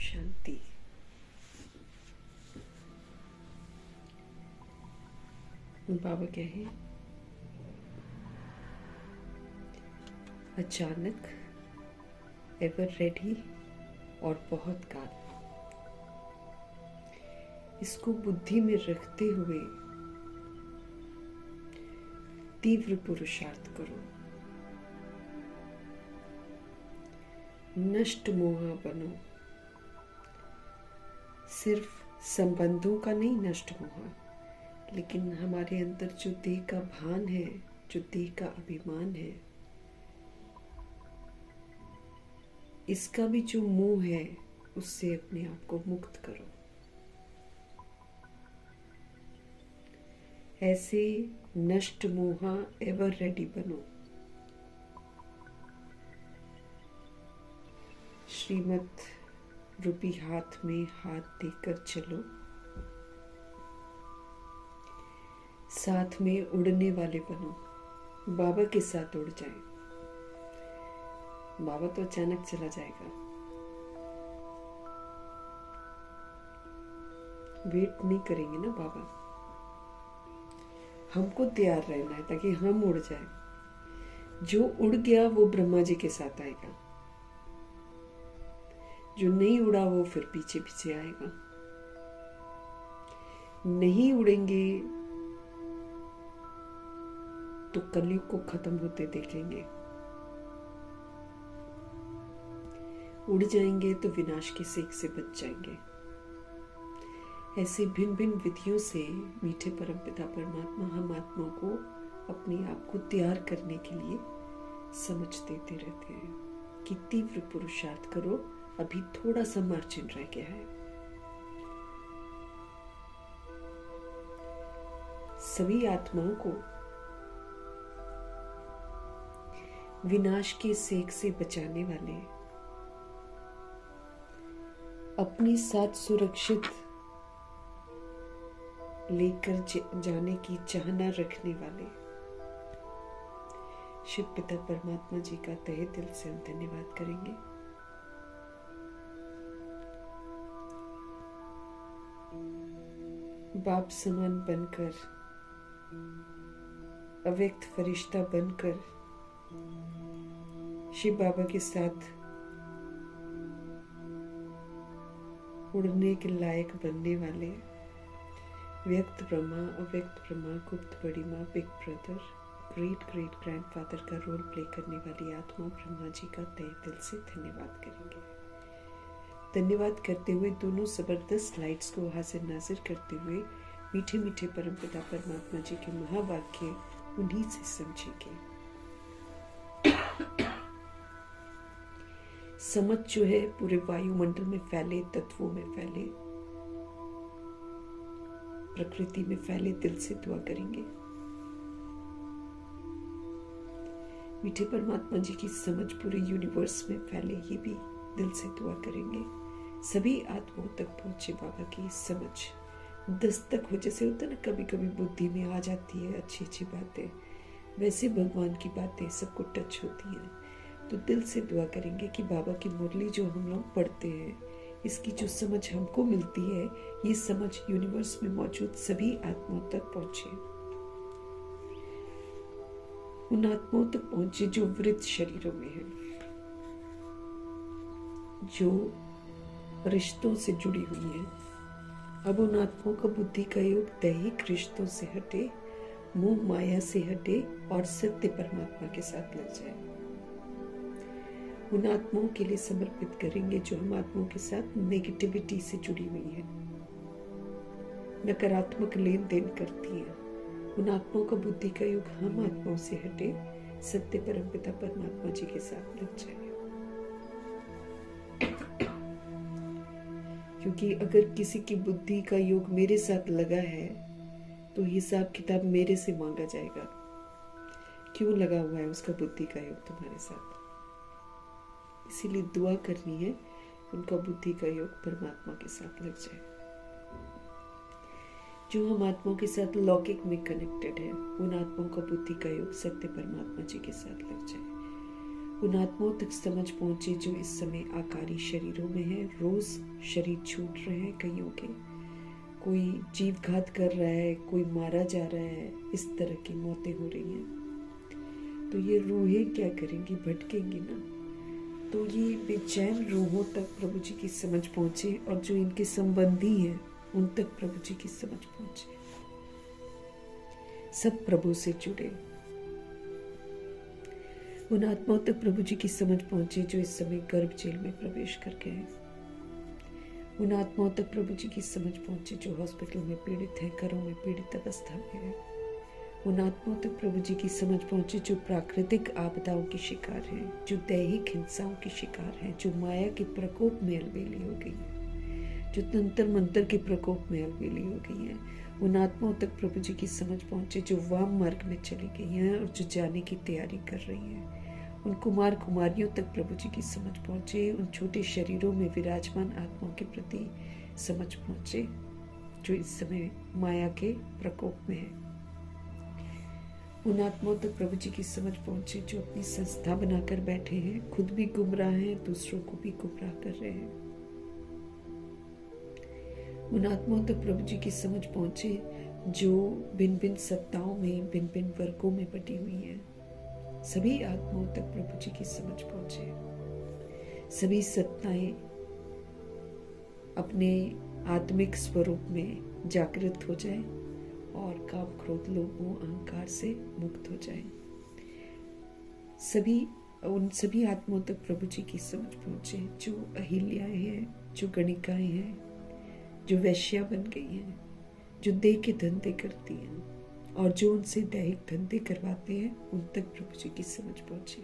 शांति। बाबा कहे, अचानक, ever ready और बहुत काल। इसको बुद्धि में रखते हुए तीव्र पुरुषार्थ करो। नष्ट मोहा बनो। सिर्फ संबंधों का नहीं नष्ट मोहा, लेकिन हमारे अंदर जो देह का भान है, जो देह का अभिमान है, इसका भी जो मोह है, उससे अपने आप को मुक्त करो। ऐसे नष्ट मोहा एवर रेडी बनो। श्रीमत रूपी हाथ में हाथ देकर चलो। साथ में उड़ने वाले बनो। बाबा के साथ उड़ जाए। बाबा तो अचानक चला जाएगा। वेट नहीं करेंगे ना बाबा। हमको तैयार रहना है ताकि हम उड़ जाए। जो उड़ गया वो ब्रह्मा जी के साथ आएगा। जो नहीं उड़ा वो फिर पीछे पीछे आएगा। नहीं उड़ेंगे तो कलयुग को खत्म होते देखेंगे। उड़ जाएंगे तो विनाश की सेक से बच जाएंगे। ऐसे भिन्न भिन्न विधियों से मीठे परमपिता परमात्मा हम आत्मा को अपने आप को तैयार करने के लिए समझ देते रहते हैं कि तीव्र पुरुषार्थ करो। अभी थोड़ा सा मार्जिन रह गया है। सभी आत्माओं को विनाश के सेक से बचाने वाले, अपनी साथ सुरक्षित लेकर जाने की चाहना रखने वाले शिव पिता परमात्मा जी का तहे दिल से हम धन्यवाद करेंगे। बाप समान बनकर, अव्यक्त फरिश्ता बनकर शिव बाबा के साथ उड़ने के लायक बनने वाले व्यक्त ब्रह्मा, अव्यक्त ब्रह्मा, गुप्त बड़ी माँ, big brother, great great grandfather का रोल प्ले करने वाली आत्मा ब्रह्मा जी का तहे दिल से धन्यवाद करेंगे। धन्यवाद करते हुए दोनों जबरदस्त स्लाइड्स को हाजिर नाजिर करते हुए मीठे मीठे परमपिता परमात्मा जी के महावाक्य उन्हीं से समझेंगे। समझ जो है पूरे वायुमंडल में फैले, तत्वों में फैले, प्रकृति में फैले। दिल से दुआ करेंगे। मीठे परमात्मा जी की समझ पूरे यूनिवर्स में फैले, ये भी दिल से दुआ करेंगे। सभी आत्माओं तक पहुंचे बाबा की समझ। दस्तक हो, जैसे होता है ना, कभी कभी बुद्धि में आ जाती है अच्छी अच्छी बातें, वैसे भगवान की बातें सबको टच होती हैं। तो दिल से दुआ करेंगे कि बाबा की मुरली जो हम लोग पढ़ते हैं, इसकी जो समझ हमको मिलती है, ये समझ यूनिवर्स में मौजूद सभी आत्माओं तक पहुंचे। उन आत्माओं तक पहुंचे जो वृद्ध शरीरों में हैं, जो रिश्तों से जुड़ी हुई हैं। अब उन आत्माओं का बुद्धि का योग दैहिक रिश्तों से हटे, मोह माया से हटे और सत्य परमात्मा के साथ लग जाए। उन आत्माओं के लिए समर्पित करेंगे जो हम आत्माओं के साथ नेगेटिविटी से जुड़ी हुई है, नकारात्मक लेन देन करती हैं। उन आत्माओं का बुद्धि का योग हम आत्माओं से हटे, सत्य परमपिता परमात्मा जी के साथ लग जाए। क्योंकि अगर किसी की बुद्धि का योग मेरे साथ लगा है तो हिसाब किताब मेरे से मांगा जाएगा। क्यों लगा हुआ है उसका बुद्धि का योग तुम्हारे साथ? इसीलिए दुआ करनी है उनका बुद्धि का योग परमात्मा के साथ लग जाए। जो हम आत्माओं के साथ लौकिक में कनेक्टेड है, उन आत्माओं का बुद्धि का योग सत्य परमात्मा जी के साथ लग जाए। उन आत्माओं तक समझ पहुंचे जो इस समय आकारी शरीरों में है। रोज शरीर छूट रहे हैं कईयों के, कोई जीवघात कर रहा है, कोई मारा जा रहा है, इस तरह की मौतें हो रही हैं। तो ये रूहें क्या करेंगी? भटकेंगी ना। तो ये बेचैन रूहों तक प्रभु जी की समझ पहुंचे, और जो इनके संबंधी हैं उन तक प्रभु जी की समझ पहुंचे। सब प्रभु से जुड़े। उन आत्माओं तक प्रभु जी की समझ पहुंचे जो इस समय गर्भ जेल में प्रवेश कर गए हैं। उन आत्माओं तक प्रभु जी की समझ पहुंचे जो हॉस्पिटल में पीड़ित हैं, घरों में पीड़ित अवस्था में हैं। उन आत्माओं तक प्रभु जी की समझ पहुंचे जो प्राकृतिक आपदाओं की शिकार हैं, जो दैहिक हिंसाओं की शिकार हैं, जो माया के प्रकोप में अलबेली हो गई है, जो तंत्र मंत्र के प्रकोप में अलबेली हो गई है। उन आत्माओं तक प्रभु जी की समझ पहुंचे जो वाम मार्ग में चली गई हैं और जो जाने की तैयारी कर रही हैं। उन कुमार कुमारियों तक प्रभु जी की समझ पहुंचे। उन छोटे शरीरों में विराजमान आत्माओं के प्रति समझ पहुंचे जो इस समय माया के प्रकोप में है। उन आत्माओं तक प्रभु जी की समझ पहुंचे जो अपनी संस्था बनाकर बैठे हैं, खुद भी गुमराह हैं, दूसरों को भी गुमराह कर रहे हैं। उन आत्माओं तक प्रभु जी की समझ पहुंचे जो भिन्न भिन्न सत्ताओं में, भिन्न भिन्न वर्गों में बटी हुई हैं। सभी आत्माओं तक प्रभु जी की समझ पहुंचे। सभी सत्ताएं अपने आत्मिक स्वरूप में जागृत हो जाएं और काम, क्रोध, लोभ, मोह, अहंकार से मुक्त हो जाएं। उन सभी आत्माओं तक प्रभु जी की समझ पहुंचे जो अहिल्याएं हैं, जो गणिकाएं हैं, जो वैश्या बन गई हैं, जो देह के धंधे करती हैं और जो उनसे दैहिक धंधे करवाते हैं, उन तक प्रभु जी की समझ पहुंचे।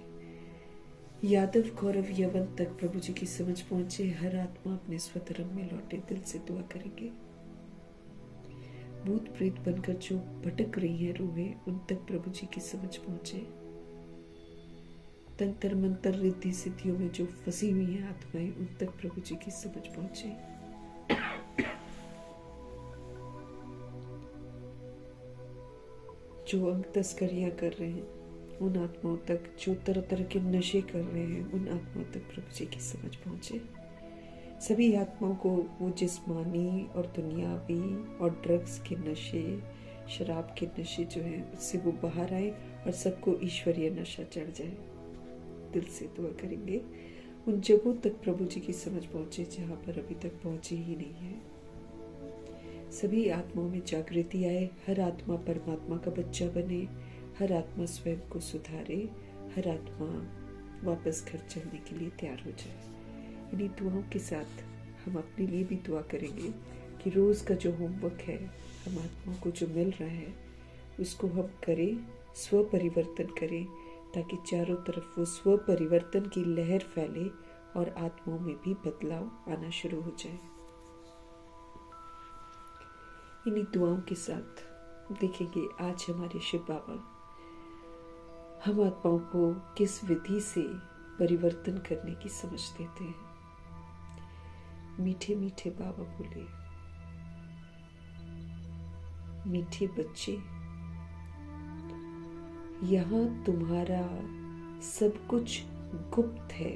यादव, कौरव, यवन तक प्रभु जी की समझ पहुंचे। हर आत्मा अपने स्वधर्म में लौटे। दिल से दुआ करेंगे। भूत प्रेत बनकर जो भटक रही है रूहें, उन तक प्रभु जी की समझ पहुंचे। तंत्र मंत्र, रिद्धि सिद्धियों में जो फंसी हुई हैं आत्माएं, उन तक प्रभु जी की समझ पहुंचे। जो अंग तस्करियां कर रहे हैं, उन आत्माओं तक, जो तरह तरह के नशे कर रहे हैं, उन आत्माओं तक प्रभु जी की समझ पहुंचे। सभी आत्माओं को वो जिस्मानी और दुनियावी और ड्रग्स के नशे, शराब के नशे जो हैं, उससे वो बाहर आए और सबको ईश्वरीय नशा चढ़ जाए। दिल से दुआ करेंगे। उन जगहों तक प्रभु जी की समझ पहुंचे जहां पर अभी तक पहुंची ही नहीं है। सभी आत्माओं में जागृति आए। हर आत्मा परमात्मा का बच्चा बने। हर आत्मा स्वयं को सुधारे। हर आत्मा वापस घर चलने के लिए तैयार हो जाए। इन्हीं दुआओं के साथ हम अपने लिए भी दुआ करेंगे कि रोज का जो होमवर्क है हम आत्माओं को जो मिल रहा है उसको हम करें, स्व परिवर्तन करें, ताकि चारों तरफ वो स्व परिवर्तन की लहर फैले और आत्माओं में भी बदलाव आना शुरू हो जाए। इन्हीं दुआओं के साथ देखेंगे आज हमारे शिव बाबा हम आत्माओं को किस विधि से परिवर्तन करने की समझ देते हैं। मीठे मीठे बाबा बोले, मीठे बच्चे, यहाँ तुम्हारा सब कुछ गुप्त है,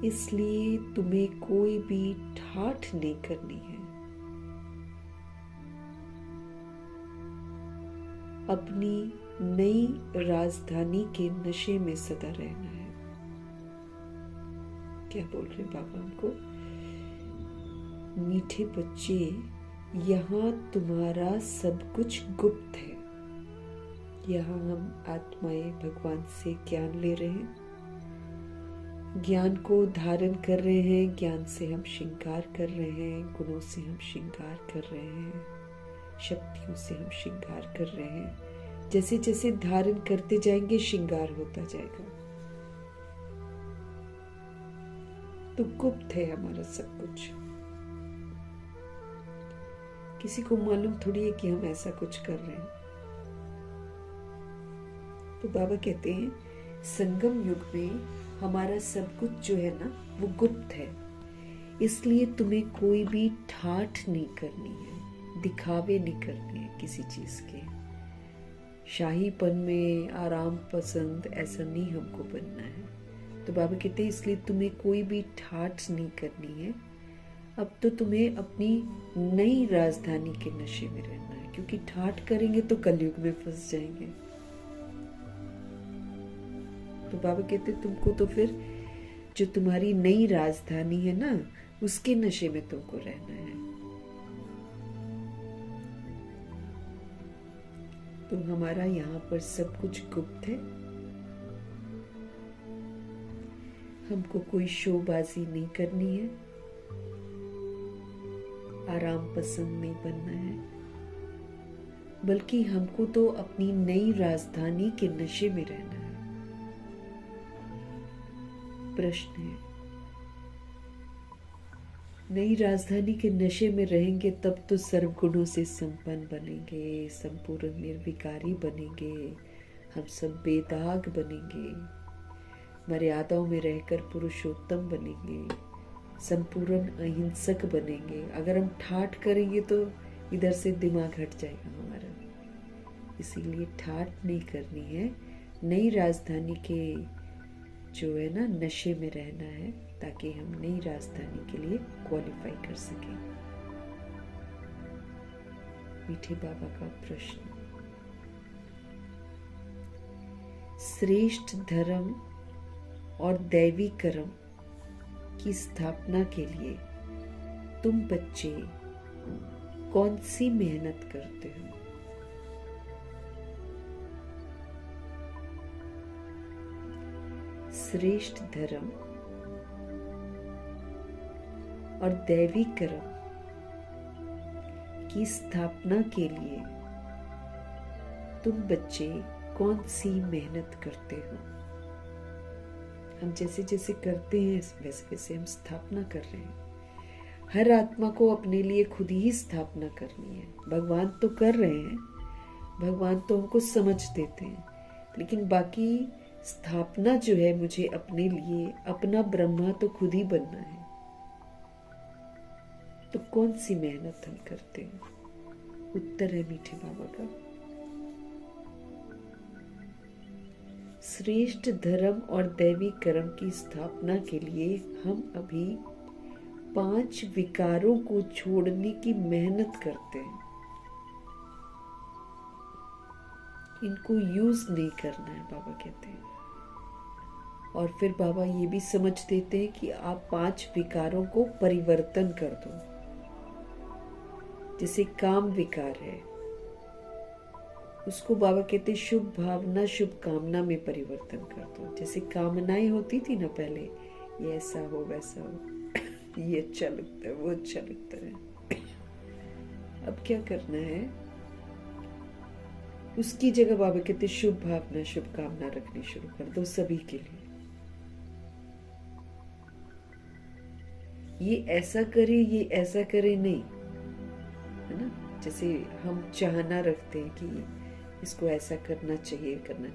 इसलिए तुम्हें कोई भी ठाठ नहीं करनी है। अपनी नई राजधानी के नशे में सदा रहना है। क्या बोल रहे बाबा हमको? मीठे बच्चे, यहाँ तुम्हारा सब कुछ गुप्त है। यहाँ हम आत्माएं भगवान से ज्ञान ले रहे हैं, ज्ञान को धारण कर रहे हैं, ज्ञान से हम श्रृंगार कर रहे हैं, गुणों से हम श्रृंगार कर रहे हैं, शक्तियों से हम श्रृंगार कर रहे हैं। जैसे जैसे धारण करते जाएंगे श्रृंगार होता जाएगा। तो गुप्त है हमारा सब कुछ, किसी को मालूम थोड़ी है कि हम ऐसा कुछ कर रहे हैं। तो बाबा कहते हैं संगम युग में हमारा सब कुछ जो है ना वो गुप्त है, इसलिए तुम्हें कोई भी ठाठ नहीं करनी है, दिखावे नहीं करने हैं किसी चीज के, शाहीपन में आराम पसंद ऐसा नहीं हमको बनना है। तो बाबा कहते हैं इसलिए तुम्हें कोई भी ठाठ नहीं करनी है। अब तो तुम्हें अपनी नई राजधानी के नशे में रहना है, क्योंकि ठाठ करेंगे तो कलयुग में फंस जाएंगे। तो बाबा कहते तुमको तो फिर जो तुम्हारी नई राजधानी है ना, उसके नशे में तुमको रहना है। तो हमारा यहाँ पर सब कुछ गुप्त है, हमको कोई शोबाजी नहीं करनी है, आराम पसंद नहीं बनना है, बल्कि हमको तो अपनी नई राजधानी के नशे में रहना है। प्रश्न है, नई राजधानी के नशे में रहेंगे तब तो सर्वगुणों से संपन्न बनेंगे, संपूर्ण निर्विकारी बनेंगे, हम सब बेदाग बनेंगे, मर्यादाओं में रहकर पुरुषोत्तम बनेंगे, संपूर्ण अहिंसक बनेंगे। अगर हम ठाठ करेंगे तो इधर से दिमाग हट जाएगा हमारा, इसीलिए ठाठ नहीं करनी है। नई राजधानी के जो है ना नशे में रहना है, ताकि हम नई राजधानी के लिए क्वालिफाई कर सकें। मीठे बाबा का प्रश्न, श्रेष्ठ धर्म और दैवी कर्म की स्थापना के लिए तुम बच्चे कौन सी मेहनत करते हो? श्रेष्ठ धर्म और दैवी कर्म की स्थापना के लिए तुम बच्चे कौन सी मेहनत करते हो? हम जैसे जैसे करते हैं वैसे वैसे हम स्थापना कर रहे हैं। हर आत्मा को अपने लिए खुद ही स्थापना करनी है। भगवान तो कर रहे हैं, भगवान तो हमको समझ देते हैं, लेकिन बाकी स्थापना जो है मुझे अपने लिए, अपना ब्रह्मा तो खुद ही बनना है। तो कौन सी मेहनत हम करते हैं? उत्तर है मीठे बाबा का, श्रेष्ठ धर्म और दैवी कर्म की स्थापना के लिए हम अभी 5 विकारों को छोड़ने की मेहनत करते हैं। इनको यूज नहीं करना है, बाबा कहते हैं। और फिर बाबा ये भी समझ देते हैं कि आप 5 विकारों को परिवर्तन कर दो। जैसे काम विकार है, उसको बाबा कहते शुभ भावना शुभ कामना में परिवर्तन कर दो। जैसे कामनाएं होती थी ना पहले, ये ऐसा हो वैसा हो, ये अच्छा लगता है वो अच्छा लगता है। अब क्या करना है, उसकी जगह बाबा कहते शुभ भावना शुभ कामना रखनी शुरू कर दो सभी के लिए। ये ऐसा करे ये ऐसा करे नहीं, है ना। जैसे हम चाहना रखते हैं कि इसको ऐसा करना चाहिए करना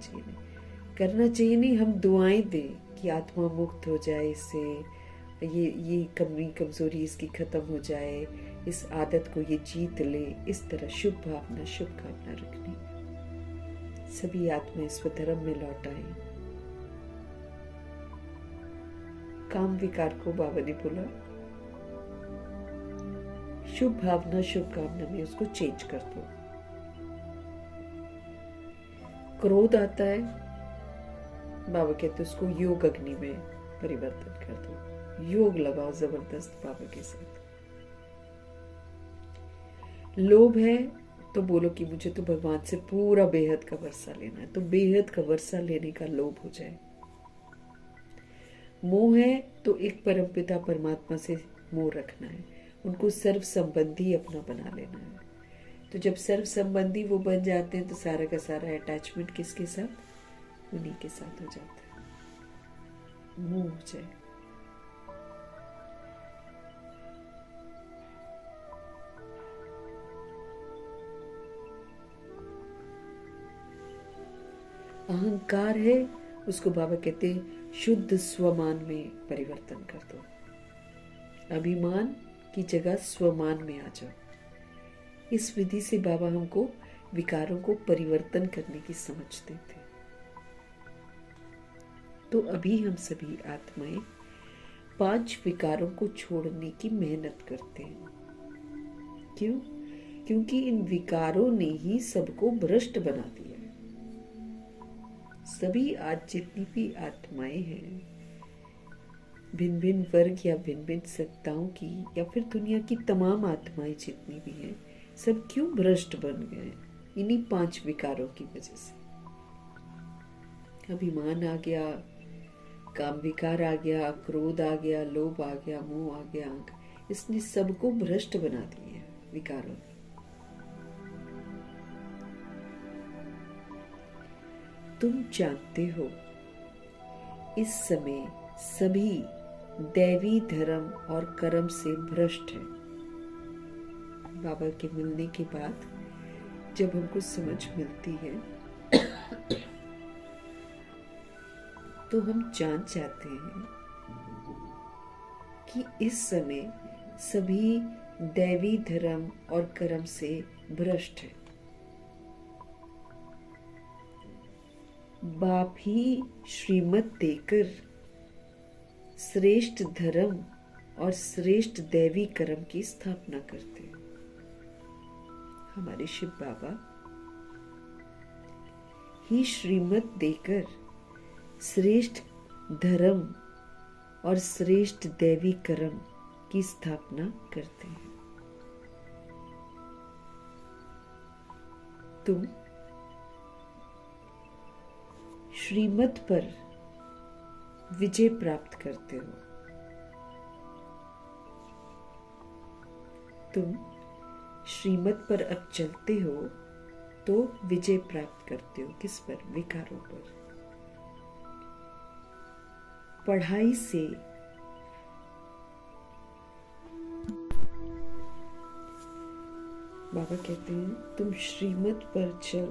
चाहिए नहीं, हम दुआएं दें कि आत्मा मुक्त हो जाए इससे, ये कमी कमजोरी इसकी खत्म हो जाए, इस आदत को ये जीत ले। इस तरह शुभ भावना शुभ कामना रखनी। सभी आत्माएं स्वधर्म में लौट आए। काम विकार को बाबा ने बोला शुभ भावना शुभ कामना में उसको चेंज कर दो। क्रोध आता है, बाबा कहते उसको योग अग्नि में परिवर्तन कर दो। योग लगाओ जबरदस्त बाबा के साथ। लोभ है तो बोलो कि मुझे तो भगवान से पूरा बेहद का वर्षा लेना है, तो बेहद का वर्षा लेने का लोभ हो जाए। मोह है तो एक परमपिता परमात्मा से मोह रखना है, उनको सर्व संबंधी अपना बना लेना है। तो जब सर्व संबंधी वो बन जाते हैं तो सारा का सारा अटैचमेंट किसके साथ, उन्हीं के साथ हो जाता है। मोह हो जाए। अहंकार है, उसको बाबा कहते हैं शुद्ध स्वमान में परिवर्तन कर दो। अभिमान की जगह स्वमान में आ जाओ। इस विधि से बाबा हमको विकारों को परिवर्तन करने की समझते थे। तो अभी हम सभी आत्माएं 5 विकारों को छोड़ने की मेहनत करते हैं। क्यों? क्योंकि इन विकारों ने ही सबको भ्रष्ट बना दिया है। सभी आज जितनी भी आत्माएं हैं, भिन्न भिन्न वर्ग या भिन्न भिन्न सत्ताओं की, या फिर दुनिया की तमाम आत्माएं जितनी भी हैं, सब क्यों भ्रष्ट बन गए? इन्हीं 5 विकारों की वजह से। अभिमान आ गया, काम विकार आ गया, क्रोध आ गया, लोभ आ गया, मोह आ गया, इसने सबको भ्रष्ट बना दिया विकारों ने। तुम जानते हो इस समय सभी दैवी धर्म और कर्म से भ्रष्ट है। बाबा के मिलने के बाद जब हमको समझ मिलती है तो हम जान जाते हैं कि इस समय सभी दैवी धर्म और कर्म से भ्रष्ट है। बाप ही श्रीमत देकर श्रेष्ठ धर्म और श्रेष्ठ दैवी कर्म की स्थापना करते हैं। हमारे शिव बाबा ही श्रीमत देकर श्रेष्ठ धर्म और श्रेष्ठ दैवी कर्म की स्थापना करते हैं। तुम श्रीमत पर विजय प्राप्त करते हो। तुम श्रीमत पर अब चलते हो तो विजय प्राप्त करते हो। किस पर? विकारों पर। पढ़ाई से बाबा कहते हैं तुम श्रीमत पर चल,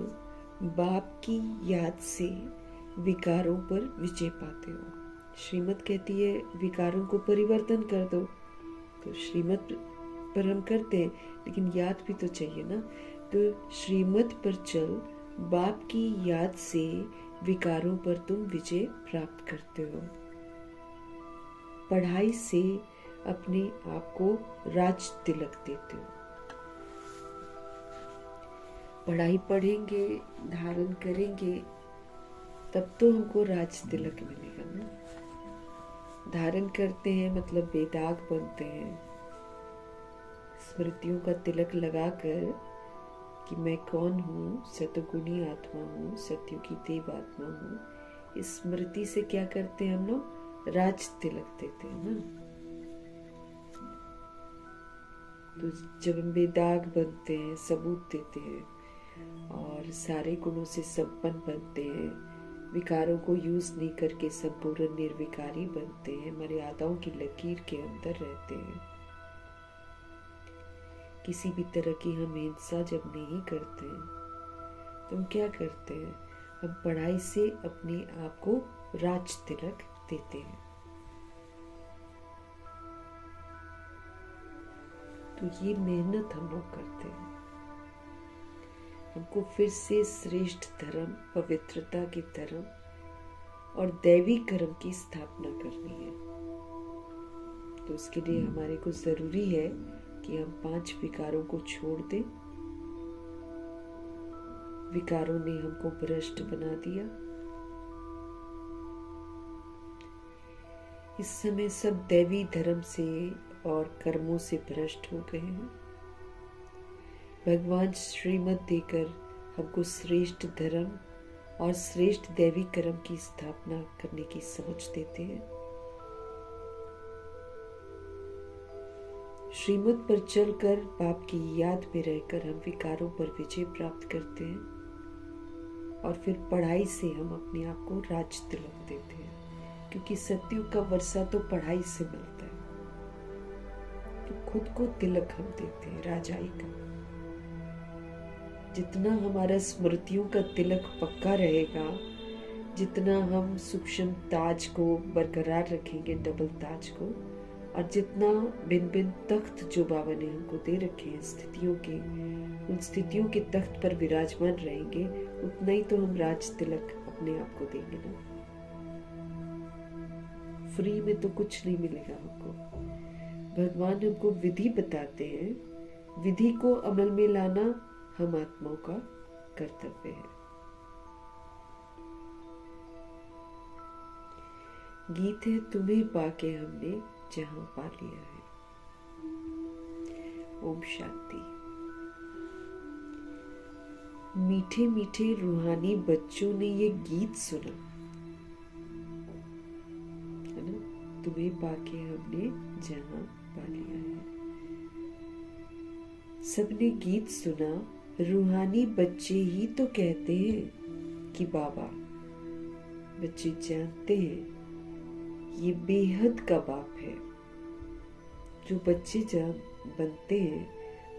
बाप की याद से विकारों पर विजय पाते हो। श्रीमत कहती है विकारों को परिवर्तन कर दो, तो श्रीमत पर हम करते हैं, लेकिन याद भी तो चाहिए ना। तो श्रीमत पर चल, बाप की याद से विकारों पर तुम विजय प्राप्त करते हो। पढ़ाई से अपने आप को राज तिलक देते हो। पढ़ाई पढ़ेंगे, धारण करेंगे, तब तो हमको राज तिलक मिलेगा ना। धारण करते हैं मतलब बेदाग बनते हैं, स्मृतियों का तिलक लगाकर कि मैं कौन हूँ, सतगुणी आत्मा हूँ, सत्युगी देव आत्मा हूँ। इस स्मृति से क्या करते हैं हम लोग? राज तिलक देते हैं ना। तो जब हम बेदाग बनते हैं, सबूत देते हैं और सारे गुणों से संपन्न बनते हैं, विकारों को यूज नहीं करके संपूर्ण निर्विकारी बनते हैं, मर्यादाओं की लकीर के अंदर रहते हैं, किसी भी तरह की हम हिंसा जब नहीं करते हैं, तो हम क्या करते हैं? हम पढ़ाई से अपने आप को राज तिलक देते हैं। तो ये मेहनत हम लोग करते हैं। हमको फिर से श्रेष्ठ धर्म, पवित्रता के धर्म और दैवी कर्म की स्थापना करनी है। तो उसके लिए हमारे को जरूरी है कि हम 5 विकारों को छोड़ दें। विकारों ने हमको भ्रष्ट बना दिया। इस समय सब दैवी धर्म से और कर्मों से भ्रष्ट हो गए हैं। भगवान श्रीमत देकर हमको श्रेष्ठ धर्म और श्रेष्ठ दैवी कर्म की स्थापना करने की समझ देते हैं। श्रीमत पर चलकर बाप की याद में रहकर हम विकारों पर विजय प्राप्त करते हैं और फिर पढ़ाई से हम अपने आप को राज तिलक देते हैं, क्योंकि सत्युग का वर्षा तो पढ़ाई से मिलता है। तो खुद को तिलक हम देते हैं राजाई का। जितना हमारा स्मृतियों का तिलक पक्का रहेगा, जितना हम सूक्ष्म ताज को बरकरार रखेंगे, डबल ताज को, और जितना भिन्न भिन्न तख्त जो बाबा ने हमको दे रखे हैं स्थितियों के, उन स्थितियों के तख्त पर विराजमान रहेंगे, उतना ही तो हम राज तिलक अपने आप को देंगे ना। फ्री में तो कुछ नहीं मिलेगा हमको। भगवान हमको विधि बताते हैं, विधि को अमल में लाना हम आत्माओं का कर्तव्य है। गीत है तुम्हें पाके हमने जहां पा लिया है। ओम शांति। मीठे मीठे रूहानी बच्चों ने ये गीत सुना है ना, तुम्हें पाके हमने जहां पा लिया है। सबने गीत सुना, रूहानी बच्चे ही तो कहते हैं कि बाबा। बच्चे जानते हैं ये बेहद का बाप है। जो बच्चे जान बनते हैं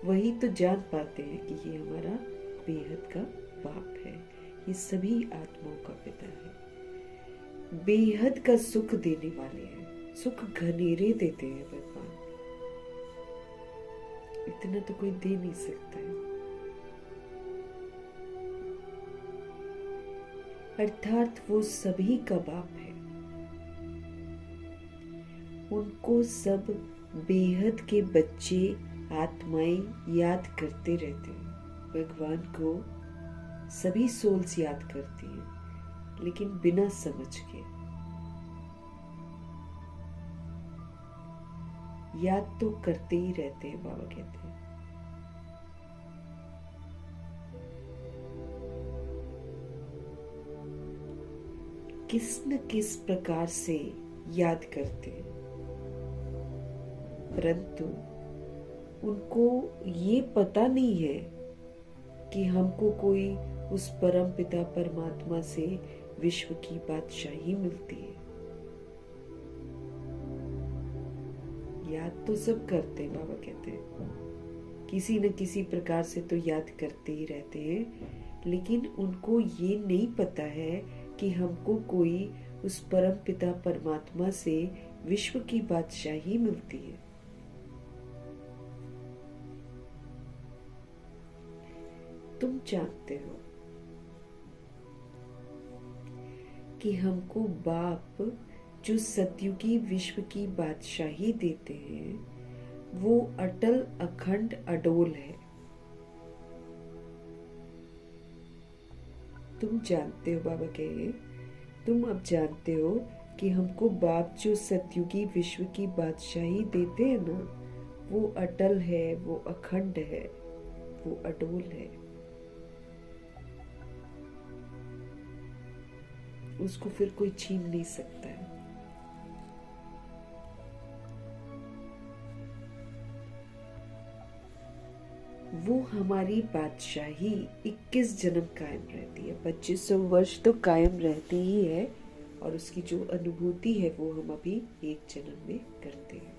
वही तो जान पाते हैं कि ये हमारा बेहद का बाप है, ये सभी आत्माओं का पिता है। बेहद का सुख देने वाले हैं, सुख घनेरे देते हैं भगवान, इतना तो कोई दे नहीं सकता है। अर्थात वो सभी का बाप है। उनको सब बेहद के बच्चे आत्माएं याद करते रहते हैं। भगवान को सभी सोल्स याद करती हैं, लेकिन बिना समझ के। याद तो करते ही रहते हैं, बाबा कहते हैं। किस न किस प्रकार से याद करते हैं, परंतु उनको ये पता नहीं है कि हमको कोई उस परम पिता परमात्मा से विश्व की बादशाही मिलती है। याद तो सब करते हैं, बाबा कहते हैं किसी न किसी प्रकार से तो याद करते ही रहते हैं, लेकिन उनको ये नहीं पता है कि हमको कोई उस परम पिता परमात्मा से विश्व की बादशाही मिलती है। तुम जानते हो कि हमको बाप जो सतयुगी विश्व की बादशाही देते हैं वो अटल अखंड अडोल है। तुम जानते हो, बाबा कहे तुम अब जानते हो कि हमको बाप जो सतयुगी विश्व की बादशाही देते हैं ना, वो अटल है, वो अखंड है, वो अडोल है। उसको फिर कोई छीन नहीं सकता है। वो हमारी बादशाही 21 जन्म कायम रहती है। 2500 वर्ष तो कायम रहती ही है, और उसकी जो अनुभूति है वो हम अभी एक जन्म में करते हैं।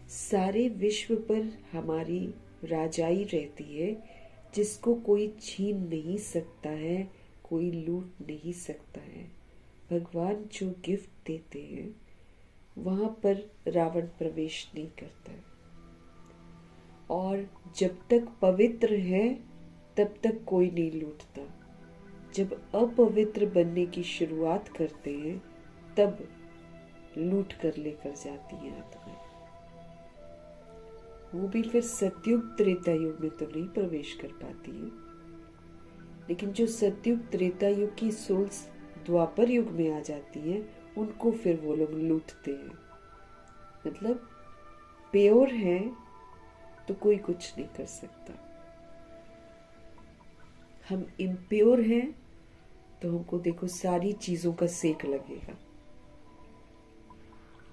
सारे विश्व पर हमारी राजाई रहती है, जिसको कोई छीन नहीं सकता है, कोई लूट नहीं सकता है। भगवान जो गिफ्ट देते हैं वहां पर रावण प्रवेश नहीं करता है, और जब तक पवित्र है तब तक कोई नहीं लूटता। जब अपवित्र बनने की शुरुआत करते हैं तब लूट कर लेकर जाती हैं आत्माएं। वो भी फिर सतयुग त्रेता युग में तो नहीं प्रवेश कर पाती है, लेकिन जो सतयुग त्रेता युग की सोल्स द्वापर युग में आ जाती हैं, उनको फिर वो लोग लूटते हैं। मतलब प्योर है तो कोई कुछ नहीं कर सकता। हम इम्प्योर हैं तो हमको देखो सारी चीजों का सेक लगेगा।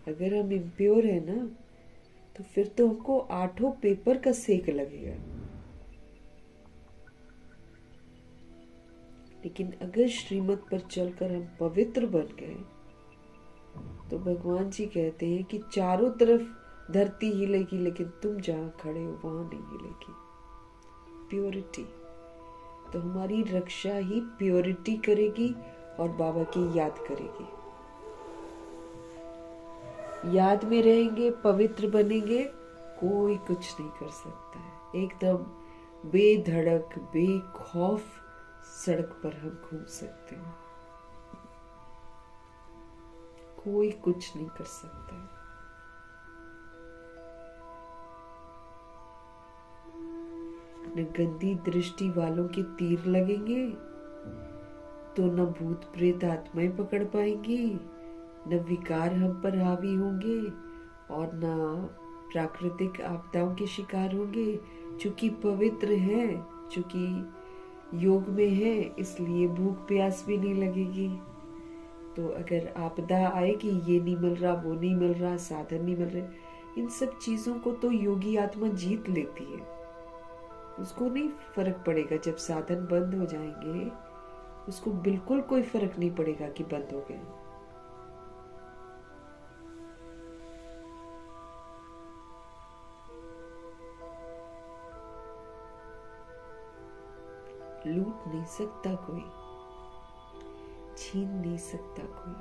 अगर हम इम्प्योर है ना, तो फिर तो हमको 8 पेपर का सेक लगेगा। लेकिन अगर श्रीमत पर चलकर हम पवित्र बन गए तो भगवान जी कहते हैं कि चारों तरफ धरती हिलेगी, लेकिन तुम जहां खड़े हो वहां नहीं हिलेगी। प्योरिटी तो हमारी रक्षा ही प्योरिटी करेगी, और बाबा की याद करेंगे, याद में रहेंगे, पवित्र बनेंगे, कोई कुछ नहीं कर सकता है। एकदम बेधड़क बेखौफ सड़क पर हम घूम सकते हैं, कोई कुछ नहीं कर सकता है। न गंदी दृष्टि वालों के तीर लगेंगे, तो न भूत प्रेत आत्माएं पकड़ पाएंगी, न विकार हम पर हावी होंगे और न प्राकृतिक आपदाओं के शिकार होंगे। चूंकि पवित्र हैं, चूंकि योग में है, इसलिए भूख प्यास भी नहीं लगेगी। तो अगर आपदा आए कि ये नहीं मिल रहा, वो नहीं मिल रहा, साधन नहीं मिल रहे, इन सब चीजों को तो योगी आत्मा जीत लेती है। उसको नहीं फर्क पड़ेगा। जब साधन बंद हो जाएंगे, उसको बिल्कुल कोई फर्क नहीं पड़ेगा कि बंद हो गए। लूट नहीं सकता कोई, छीन नहीं सकता कोई।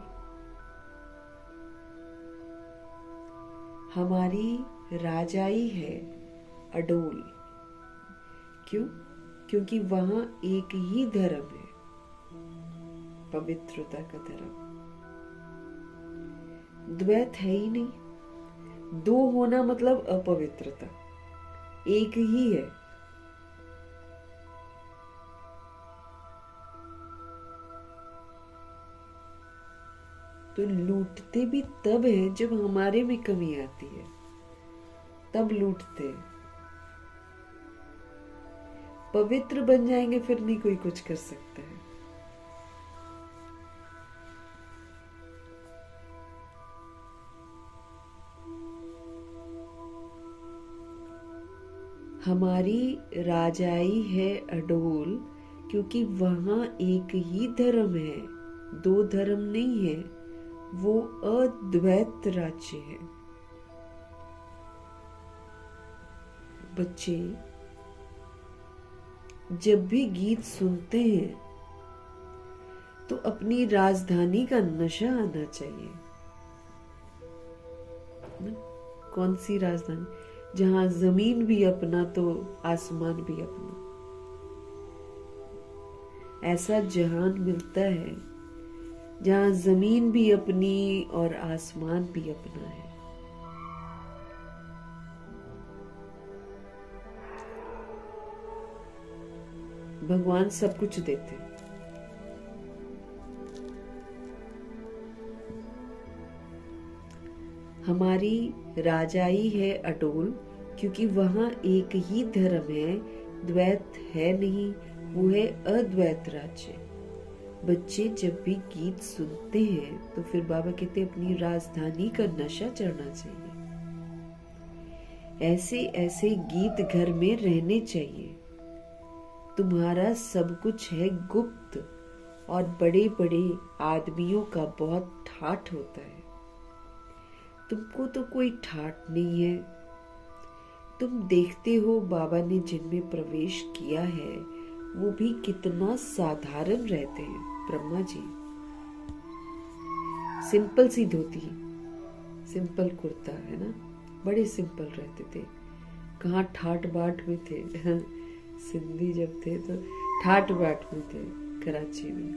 हमारी राजाई है अडोल। क्यों? क्योंकि वहां एक ही धर्म है, पवित्रता का धर्म। द्वैत है ही नहीं। दो होना मतलब अपवित्रता, एक ही है। तो लूटते भी तब है जब हमारे में कमी आती है, तब लूटते हैं। पवित्र बन जाएंगे फिर नहीं कोई कुछ कर सकता है। हमारी राजाई है अडोल, क्योंकि वहां एक ही धर्म है, दो धर्म नहीं है। वो अद्वैत राज्य है। बच्चे जब भी गीत सुनते हैं तो अपनी राजधानी का नशा आना चाहिए। कौन सी राजधानी? जहां जमीन भी अपना तो आसमान भी अपना। ऐसा जहान मिलता है जहां जमीन भी अपनी और आसमान भी अपना है। भगवान सब कुछ देते हैं। हमारी राजाई है अटोल, क्योंकि वहां एक ही धर्म है, द्वैत है नहीं, वो है अद्वैत राज्य। बच्चे जब भी गीत सुनते हैं तो फिर बाबा कहते हैं अपनी राजधानी का नशा चढ़ना चाहिए। ऐसे ऐसे गीत घर में रहने चाहिए। तुम्हारा सब कुछ है गुप्त, और बड़े बड़े आदमियों का बहुत ठाठ होता है। तुमको तो कोई ठाठ नहीं है। तुम देखते हो बाबा ने जिनमें प्रवेश किया है वो भी कितना साधारण रहते हैं। ब्रह्मा जी सिंपल सी धोती, सिंपल कुर्ता, है ना, बड़े सिंपल रहते थे। कहाँ ठाट बाट में थे सिंधी जब थे तो ठाट बाट में थे कराची में,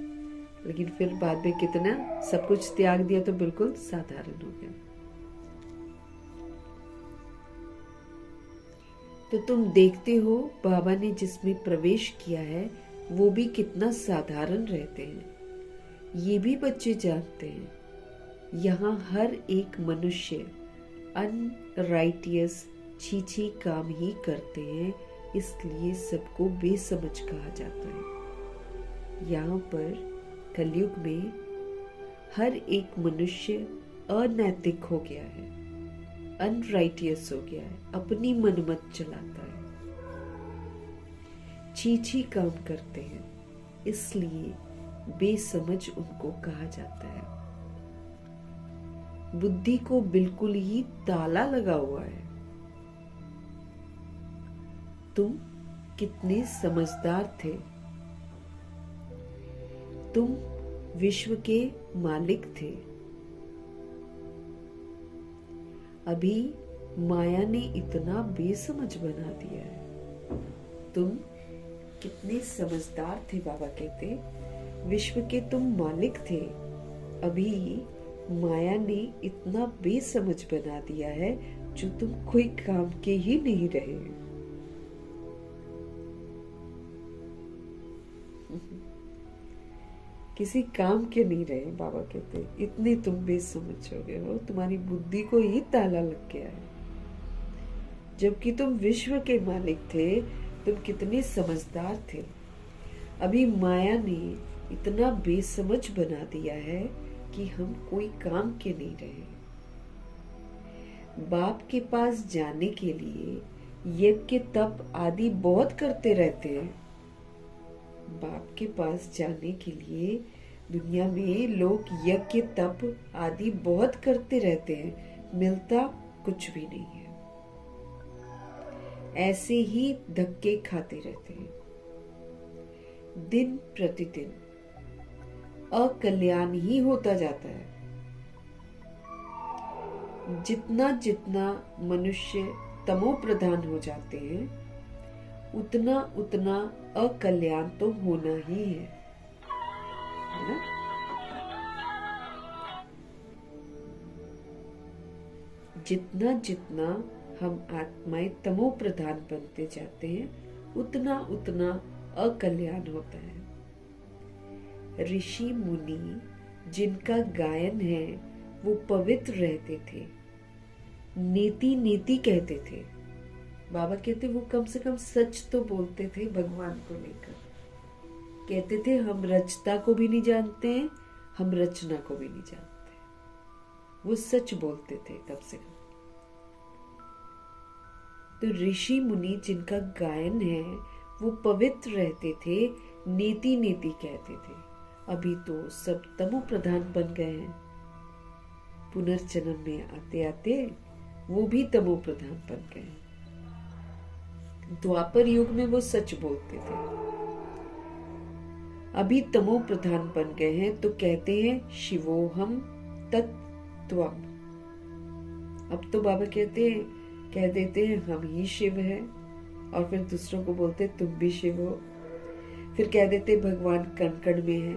लेकिन फिर बाद में कितना सब कुछ त्याग दिया तो बिल्कुल साधारण हो गया। तो तुम देखते हो बाबा ने जिसमें प्रवेश किया है वो भी कितना साधारण रहते हैं। ये भी बच्चे जानते हैं। यहाँ हर एक मनुष्य अनराइटियस छीछी काम ही करते हैं, इसलिए सबको बेसमझ कहा जाता है। यहाँ पर कलयुग में हर एक मनुष्य अनैतिक हो गया है, अनराइटियस हो गया है, अपनी मनमत चलाता है, छीछी काम करते हैं, इसलिए बेसमझ उनको कहा जाता है। बुद्धि को बिल्कुल ही ताला लगा हुआ है। तुम कितने समझदार थे। तुम विश्व के मालिक थे। अभी माया ने इतना बेसमझ बना दिया है। तुम कितने समझदार थे, बाबा कहते, विश्व के तुम मालिक थे। अभी माया ने इतना बेसमझ बना दिया है जो तुम कोई काम के ही नहीं रहे। किसी काम के नहीं रहे, बाबा कहते, इतने तुम बेसमझ हो गए हो, तुम्हारी बुद्धि को ही ताला लग गया है। जबकि तुम विश्व के मालिक थे, तुम कितने समझदार थे। अभी माया ने इतना बेसमझ बना दिया है कि हम कोई काम के नहीं रहे। बाप के पास जाने के लिए यज्ञ तप आदि बहुत करते रहते हैं। बाप के पास जाने के लिए दुनिया में लोग यज्ञ तप आदि बहुत करते रहते हैं, मिलता कुछ भी नहीं है। ऐसे ही धक्के खाते रहते हैं। दिन प्रतिदिन अकल्याण ही होता जाता है। जितना जितना मनुष्य तमो प्रधान हो जाते हैं, उतना उतना अकल्याण तो होना ही है ना? जितना जितना हम आत्माएं तमो प्रधान बनते जाते हैं, उतना उतना अकल्याण होता है। ऋषि मुनि जिनका गायन है वो पवित्र रहते थे, नीति नीति कहते थे। बाबा कहते वो कम से कम सच तो बोलते थे भगवान को लेकर। कहते थे हम रचता को भी नहीं जानते हैं, हम रचना को भी नहीं जानते। वो सच बोलते थे कम से कम। तो ऋषि मुनि जिनका गायन है वो पवित्र रहते थे, नीति नीति कहते थे। अभी तो सब तमो प्रधान बन गए हैं। पुनर्जन्म में आते आते वो भी तमो प्रधान बन गए। द्वापर युग में वो सच बोलते थे, अभी तमो प्रधान बन गए हैं तो कहते हैं शिवोहम तत्त्वम्। अब तो बाबा कहते हैं, कह देते हैं हम ही शिव हैं, और फिर दूसरों को बोलते तुम भी शिव हो। फिर कह देते भगवान कण कण में है,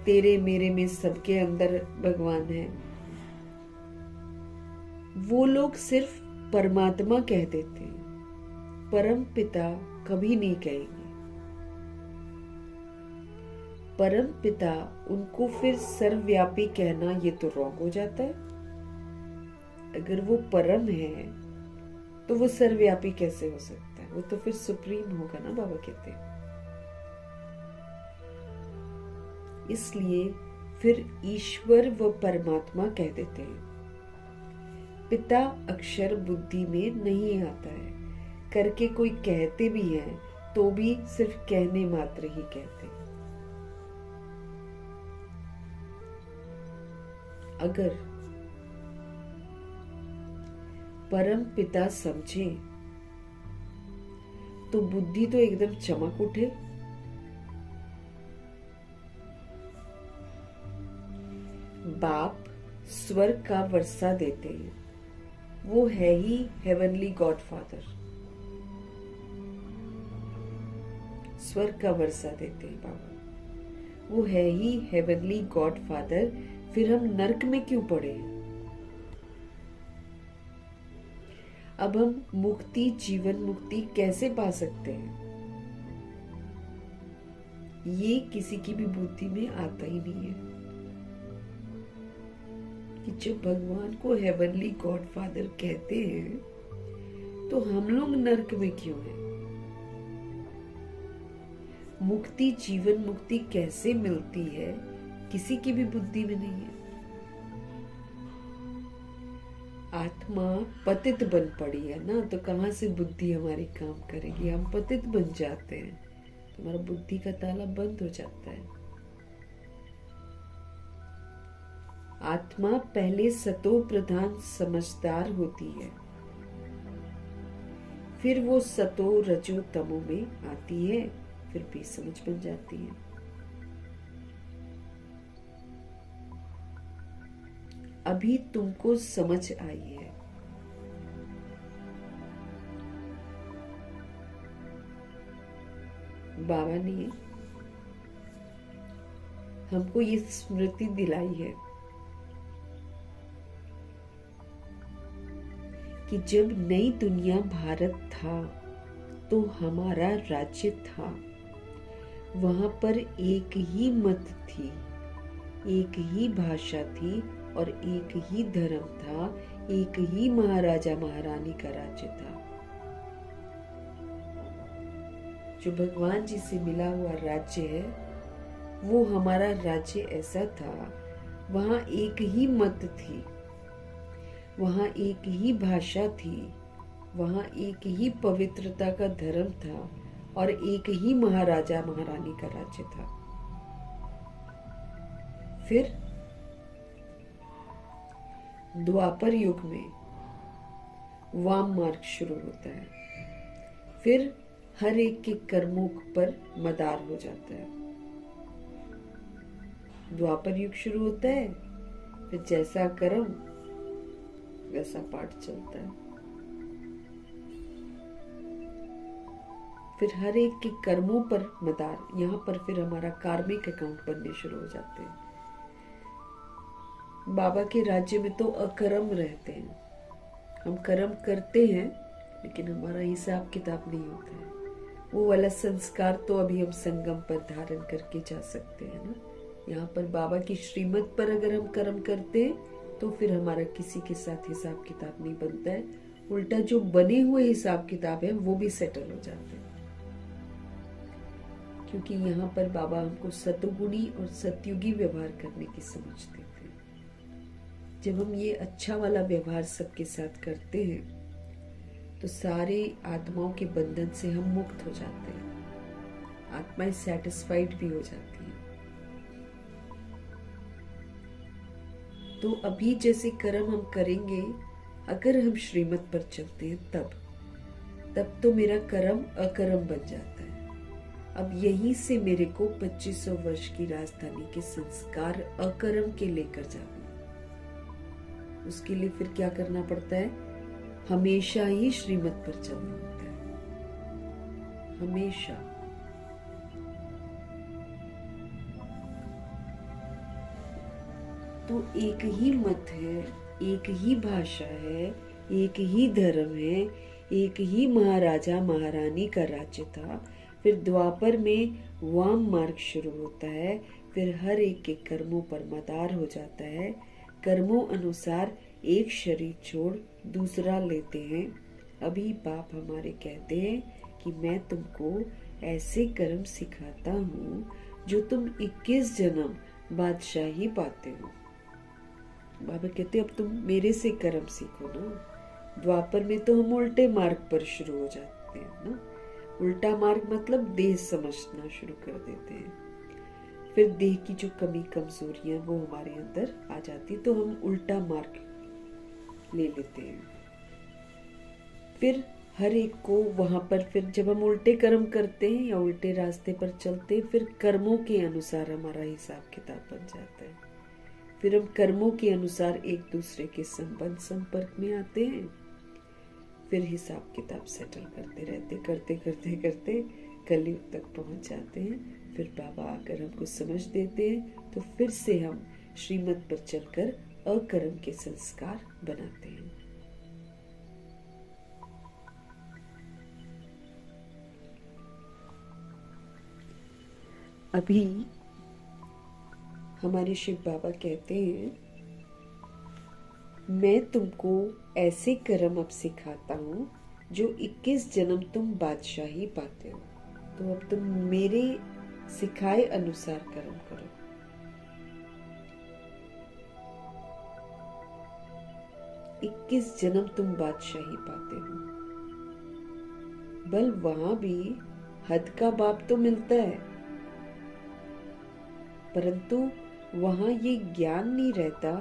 तेरे मेरे में सबके अंदर भगवान है। वो लोग सिर्फ परमात्मा कह देते हैं, परम पिता कभी नहीं कहेंगे। परम पिता उनको फिर सर्वव्यापी कहना ये तो रॉन्ग हो जाता है। अगर वो परम है तो वो सर्वव्यापी कैसे हो सकता है? वो तो फिर सुप्रीम होगा ना, बाबा कहते हैं। इसलिए फिर ईश्वर व परमात्मा कह देते हैं। पिता अक्षर बुद्धि में नहीं आता है, करके कोई कहते भी हैं तो भी सिर्फ कहने मात्र ही कहते हैं। अगर परम पिता समझे तो बुद्धि तो एकदम चमक उठे। बाप स्वर्ग का वर्षा देते हैं, वो है ही हेवनली गॉड फादर। स्वर्ग का वर्षा देते हैं बाबा, वो है ही हेवनली गॉड फादर। फिर हम नरक में क्यों पड़े हैं? अब हम मुक्ति, जीवन मुक्ति कैसे पा सकते हैं? ये किसी की भी बुद्धि में आता ही नहीं है कि जब भगवान को हेवनली गॉड फादर कहते हैं तो हम लोग नरक में क्यों हैं? मुक्ति, जीवन मुक्ति कैसे मिलती है किसी की भी बुद्धि में नहीं है। आत्मा पतित बन पड़ी है ना, तो कहां से बुद्धि हमारी काम करेगी? हम पतित बन जाते हैं तो हमारा बुद्धि का ताला बंद हो जाता है। आत्मा पहले सतो प्रधान समझदार होती है, फिर वो सतो रजो तमो में आती है, फिर बेसमझ बन जाती है। अभी तुमको समझ आई है। बाबा ने हमको ये स्मृति दिलाई है कि जब नई दुनिया भारत था तो हमारा राज्य था। वहां पर एक ही मत थी, एक ही भाषा थी और एक ही धर्म था, एक ही महाराजा महारानी का राज्य था। जो भगवान जी से मिला हुआ राज्य है वो हमारा राज्य ऐसा था। वहां एक ही मत थी, वहां एक ही भाषा थी, वहां एक ही पवित्रता का धर्म था और एक ही महाराजा महारानी का राज्य था। फिर द्वापर युग में वाम मार्ग शुरू होता है। फिर हर एक के कर्मों पर मदार हो जाता है। द्वापर युग शुरू होता है, फिर जैसा कर्म वैसा पाठ चलता है। फिर हर एक के कर्मों पर मदार, यहाँ पर फिर हमारा कार्मिक अकाउंट बनने शुरू हो जाते हैं। बाबा के राज्य में तो अकर्म रहते हैं, हम कर्म करते हैं लेकिन हमारा हिसाब किताब नहीं होता है। वो वाला संस्कार तो अभी हम संगम पर धारण करके जा सकते हैं ना। यहाँ पर बाबा की श्रीमत पर अगर हम कर्म करते हैं तो फिर हमारा किसी के साथ हिसाब किताब नहीं बनता है। उल्टा जो बने हुए हिसाब किताब है वो भी सेटल हो जाते हैं, क्योंकि यहाँ पर बाबा हमको सतोगुणी और सतयुगी व्यवहार करने की समझ देते हैं। जब हम ये अच्छा वाला व्यवहार सबके साथ करते हैं तो सारे आत्माओं के बंधन से हम मुक्त हो जाते हैं, आत्माएं सेटिस्फाइड भी हो जाती हैं। तो अभी जैसे कर्म हम करेंगे, अगर हम श्रीमत पर चलते हैं तब तो मेरा कर्म अकर्म बन जाता है। अब यहीं से मेरे को 2500 वर्ष की राजधानी के संस्कार अकर्म के लेकर जाने। उसके लिए फिर क्या करना पड़ता है? हमेशा ही श्रीमत पर चलना होता है, हमेशा। तो एक ही मत है, एक ही भाषा है, एक ही धर्म है, एक ही महाराजा महारानी का राज्य था। फिर द्वापर में वाम मार्ग शुरू होता है। फिर हर एक के कर्मों पर मदार हो जाता है। कर्मों अनुसार एक शरीर छोड़ दूसरा लेते हैं। अभी बाप हमारे कहते हैं कि मैं तुमको ऐसे कर्म सिखाता हूँ जो तुम 21 जन्म बादशाही पाते हो। बाबा कहते अब तुम मेरे से कर्म सीखो ना। द्वापर में तो हम उल्टे मार्ग पर शुरू हो जाते हैं ना। उल्टा मार्ग मतलब देह समझना शुरू कर देते हैं। फिर देह की जो कमी कमजोरियां वो हमारे अंदर आ जाती, तो हम उल्टा मार्ग ले लेते हैं। फिर हर एक को वहां पर, फिर जब हम उल्टे कर्म करते हैं या उल्टे रास्ते पर चलते हैं, फिर कर्मों के अनुसार हमारा हिसाब किताब बन जाता है। फिर हम कर्मों के अनुसार एक दूसरे के संबंध संपर्क में आते हैं। फिर हिसाब किताब सेटल करते रहते, करते करते करते कलयुग तक पहुंच जाते हैं। फिर बाबा आकर हमको समझ देते हैं, तो फिर से हम श्रीमत पर चलकर अकर्म के संस्कार बनाते हैं। अभी हमारे शिव बाबा कहते हैं, मैं तुमको ऐसे कर्म अब सिखाता हूँ जो 21 जन्म तुम बादशाही पाते हो। तो अब तुम मेरे सिखाए अनुसार कर्म करो। इक्कीस जन्म तुम बादशाही पाते हो। बल वहां भी हद का बाप तो मिलता है, परंतु वहां ये ज्ञान नहीं रहता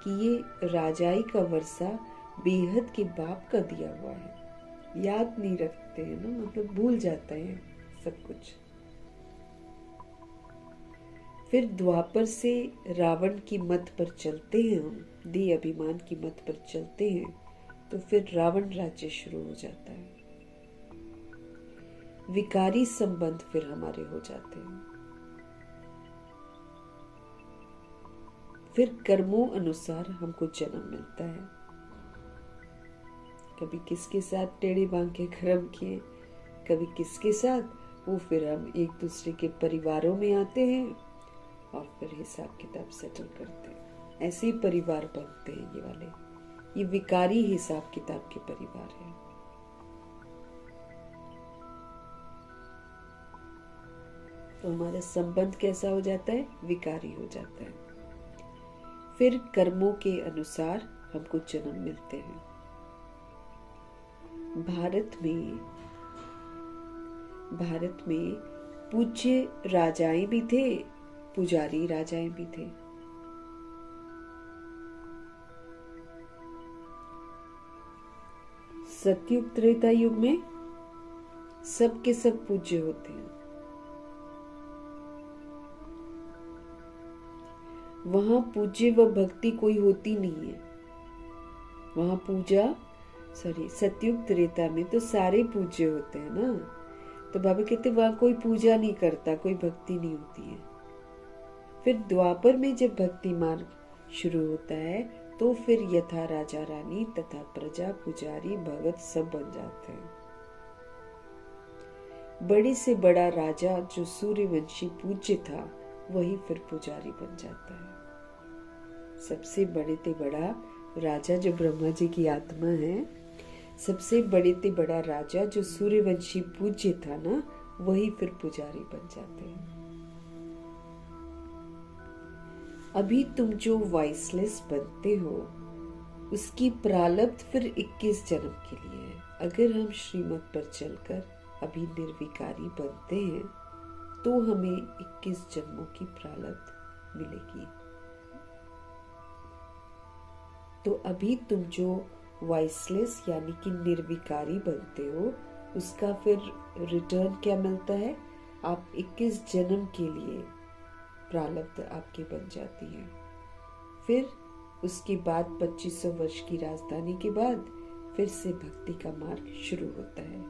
कि ये राजाई का वर्षा बेहद के बाप का दिया हुआ है। याद नहीं रखते हैं ना, मतलब भूल जाता है सब कुछ। फिर द्वापर से रावण की मत पर चलते हैं हम, दे अभिमान की मत पर चलते हैं तो फिर रावण राज्य शुरू हो जाता है। विकारी संबंध फिर हमारे हो जाते हैं। फिर कर्मों अनुसार हमको जन्म मिलता है। कभी किसके साथ टेढ़े बांके कर्म किए, कभी किसके साथ, वो फिर हम एक दूसरे के परिवारों में आते हैं और फिर हिसाब किताब सेटल करते हैं। ऐसे ही परिवार बनते हैं ये वाले, ये विकारी हिसाब किताब के परिवार हैं। तो हमारा संबंध कैसा हो जाता है? विकारी हो जाता है। फिर कर्मों के अनुसार हमको जन्म मिलते हैं। भारत में पूज्य राजाएं भी थे, पुजारी राजाएं भी थे। सतयुग त्रेता युग में सब के सब पूज्य होते हैं। वहां पूज्य व भक्ति कोई होती नहीं है। वहां सतयुग त्रेता में तो सारे पूज्य होते हैं ना। तो बाबा कहते वहां कोई पूजा नहीं करता, कोई भक्ति नहीं होती है। फिर द्वापर में जब भक्ति मार्ग शुरू होता है तो फिर यथा राजा रानी तथा प्रजा पुजारी भगत सब बन जाते हैं। बड़े से बड़ा राजा जो सूर्यवंशी पूज्य था वही फिर पुजारी बन जाता है। सबसे बड़े ते बड़ा राजा जो ब्रह्मा जी की आत्मा है, सबसे बड़े ते बड़ा राजा जो सूर्यवंशी पूज्य था ना, वही फिर पुजारी बन जाते हैं। अभी तुम जो वाइसलेस बनते हो उसकी प्रारब्ध फिर 21 जन्म के लिए है। अगर हम श्रीमत पर चलकर अभी निर्विकारी बनते हैं तो हमें 21 जन्मों की प्रारब्ध मिलेगी। तो अभी तुम जो वाइसलेस यानी कि निर्विकारी बनते हो उसका फिर रिटर्न क्या मिलता है? आप 21 जन्म के लिए प्रारब्ध आपकी बन जाती है। फिर उसके बाद 2500 वर्ष की राजधानी के बाद फिर से भक्ति का मार्ग शुरू होता है।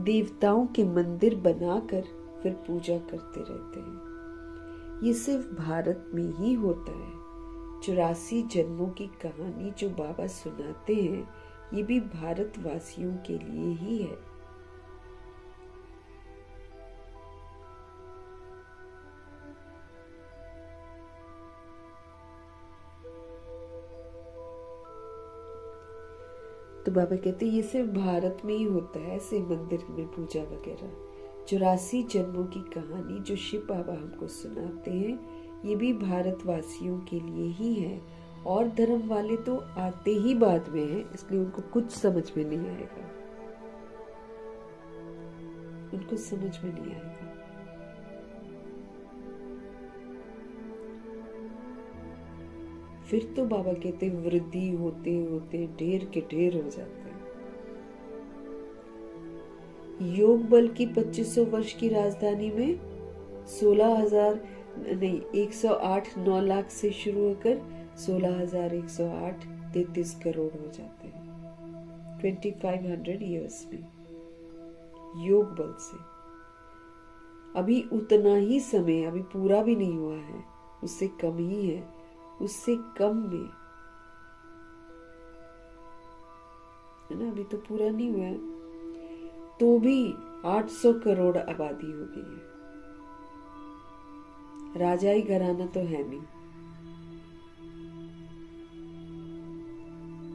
देवताओं के मंदिर बनाकर फिर पूजा करते रहते हैं। ये सिर्फ भारत में ही होता है। 84 जन्मों की कहानी जो बाबा सुनाते हैं ये भी भारतवासियों के लिए ही है। तो बाबा कहते ये सिर्फ भारत में ही होता है, ऐसे मंदिर में पूजा वगैरह। 84 जन्मों की कहानी जो शिव बाबा हमको सुनाते हैं ये भी भारतवासियों के लिए ही है। और धर्म वाले तो आते ही बाद में हैं, इसलिए उनको कुछ समझ में नहीं आएगा, उनको समझ में नहीं आएगा। फिर तो बाबा कहते वृद्धि होते होते ढेर के ढेर हो जाते हैं। योग बल की 2500 वर्ष की राजधानी में 108 9 लाख से शुरू होकर 16,108 33 करोड़ हो जाते हैं 2500 ईयर्स में योग बल से। अभी उतना ही समय अभी पूरा भी नहीं हुआ है, उससे कम ही है, उससे कम में है ना, अभी तो पूरा नहीं हुआ है तो भी 800 करोड़ आबादी हो गई है। राजाई घराना तो है नहीं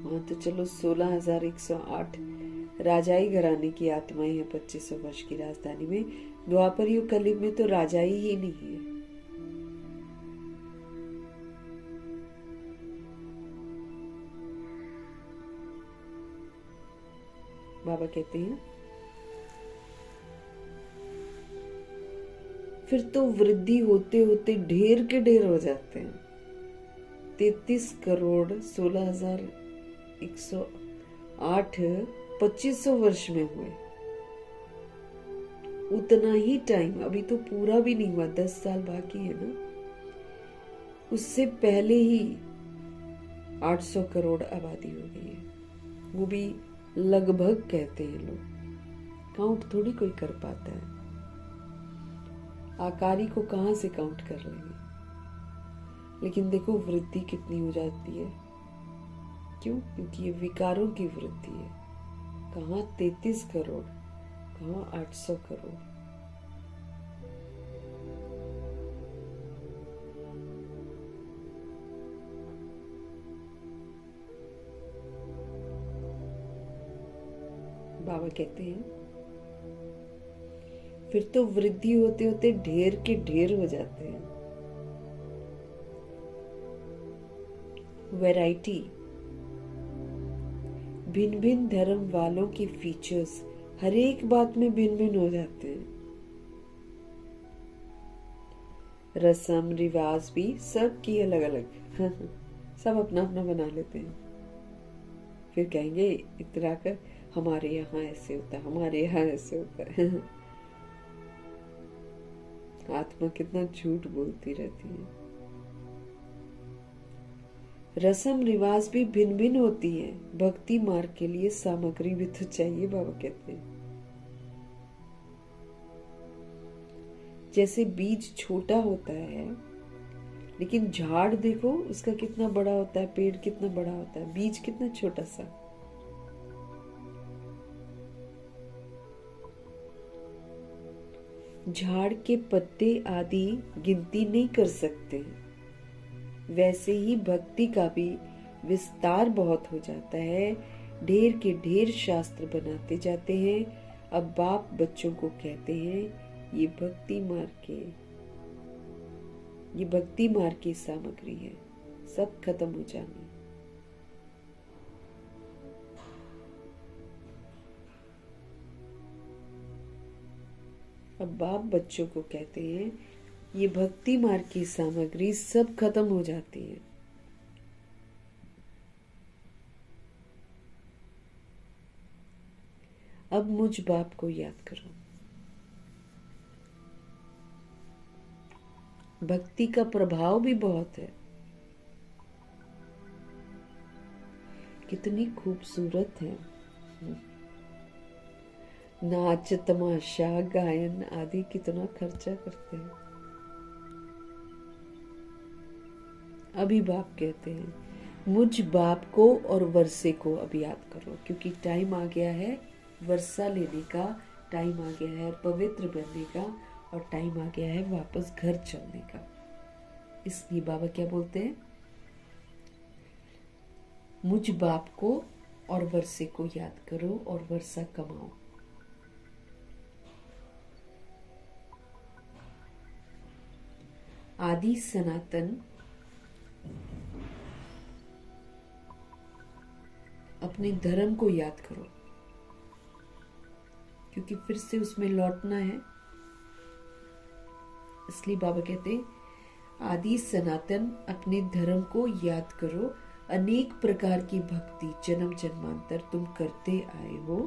वहां, तो चलो 16,108 राजाई घराने की आत्माएं हैं 2500 वर्ष की राजधानी में। द्वापर युग कलयुग में तो राजाई ही नहीं है। बाबा कहते हैं फिर तो वृद्धि होते होते ढेर के ढेर हो जाते हैं। 33 करोड़ 16,108 2500 वर्ष में हुए। उतना ही टाइम अभी तो पूरा भी नहीं हुआ, 10 साल बाकी है ना। उससे पहले ही 800 करोड़ आबादी हो गई है, वो भी लगभग कहते हैं लोग, काउंट थोड़ी कोई कर पाता है। आकारी को कहाँ से काउंट कर लेंगे। लेकिन देखो वृद्धि कितनी हो जाती है, क्यों? क्योंकि ये विकारों की वृद्धि है। कहाँ 33 करोड़, कहाँ 800 करोड़। बाबा कहते हैं फिर तो वृद्धि होते होते ढेर के ढेर हो जाते हैं। वैरायटी, भिन्न भिन्न धर्म वालों के फीचर्स हर एक बात में भिन्न भिन्न हो जाते हैं। रस्म रिवाज भी सब की अलग अलग सब अपना अपना बना लेते हैं। फिर कहेंगे इतरा कर हमारे यहाँ ऐसे होता है, हमारे यहाँ ऐसे होता है आत्मा कितना झूठ बोलती रहती है। रस्म रिवाज भी भिन्न भिन्न होती है। भक्ति मार्ग के लिए सामग्री भी तो चाहिए, बाबा कहते हैं। जैसे बीज छोटा होता है लेकिन झाड़ देखो उसका कितना बड़ा होता है, पेड़ कितना बड़ा होता है, बीज कितना छोटा सा। झाड़ के पत्ते आदि गिनती नहीं कर सकते, वैसे ही भक्ति का भी विस्तार बहुत हो जाता है। ढेर के ढेर शास्त्र बनाते जाते हैं। अब बाप बच्चों को कहते हैं ये भक्ति मार्ग की सामग्री है, सब खत्म हो जानी। अब बाप बच्चों को कहते हैं ये भक्ति मार्ग की सामग्री सब खत्म हो जाती है। अब मुझ बाप को याद करो। भक्ति का प्रभाव भी बहुत है। कितनी खूबसूरत है। नाच तमाशा गायन आदि कितना खर्चा करते हैं। अभी बाप कहते हैं मुझ बाप को और वर्षे को अब याद करो, क्योंकि टाइम आ गया है वर्षा लेने का, टाइम आ गया है पवित्र बनने का, और टाइम आ गया है वापस घर चलने का। इसलिए बाबा क्या बोलते हैं, मुझ बाप को और वर्षे को याद करो और वर्षा कमाओ। आदि सनातन अपने धर्म को याद करो, क्योंकि फिर से उसमें लौटना है। इसलिए बाबा कहते हैं आदि सनातन अपने धर्म को याद करो। अनेक प्रकार की भक्ति जन्म जन्मांतर तुम करते आए हो।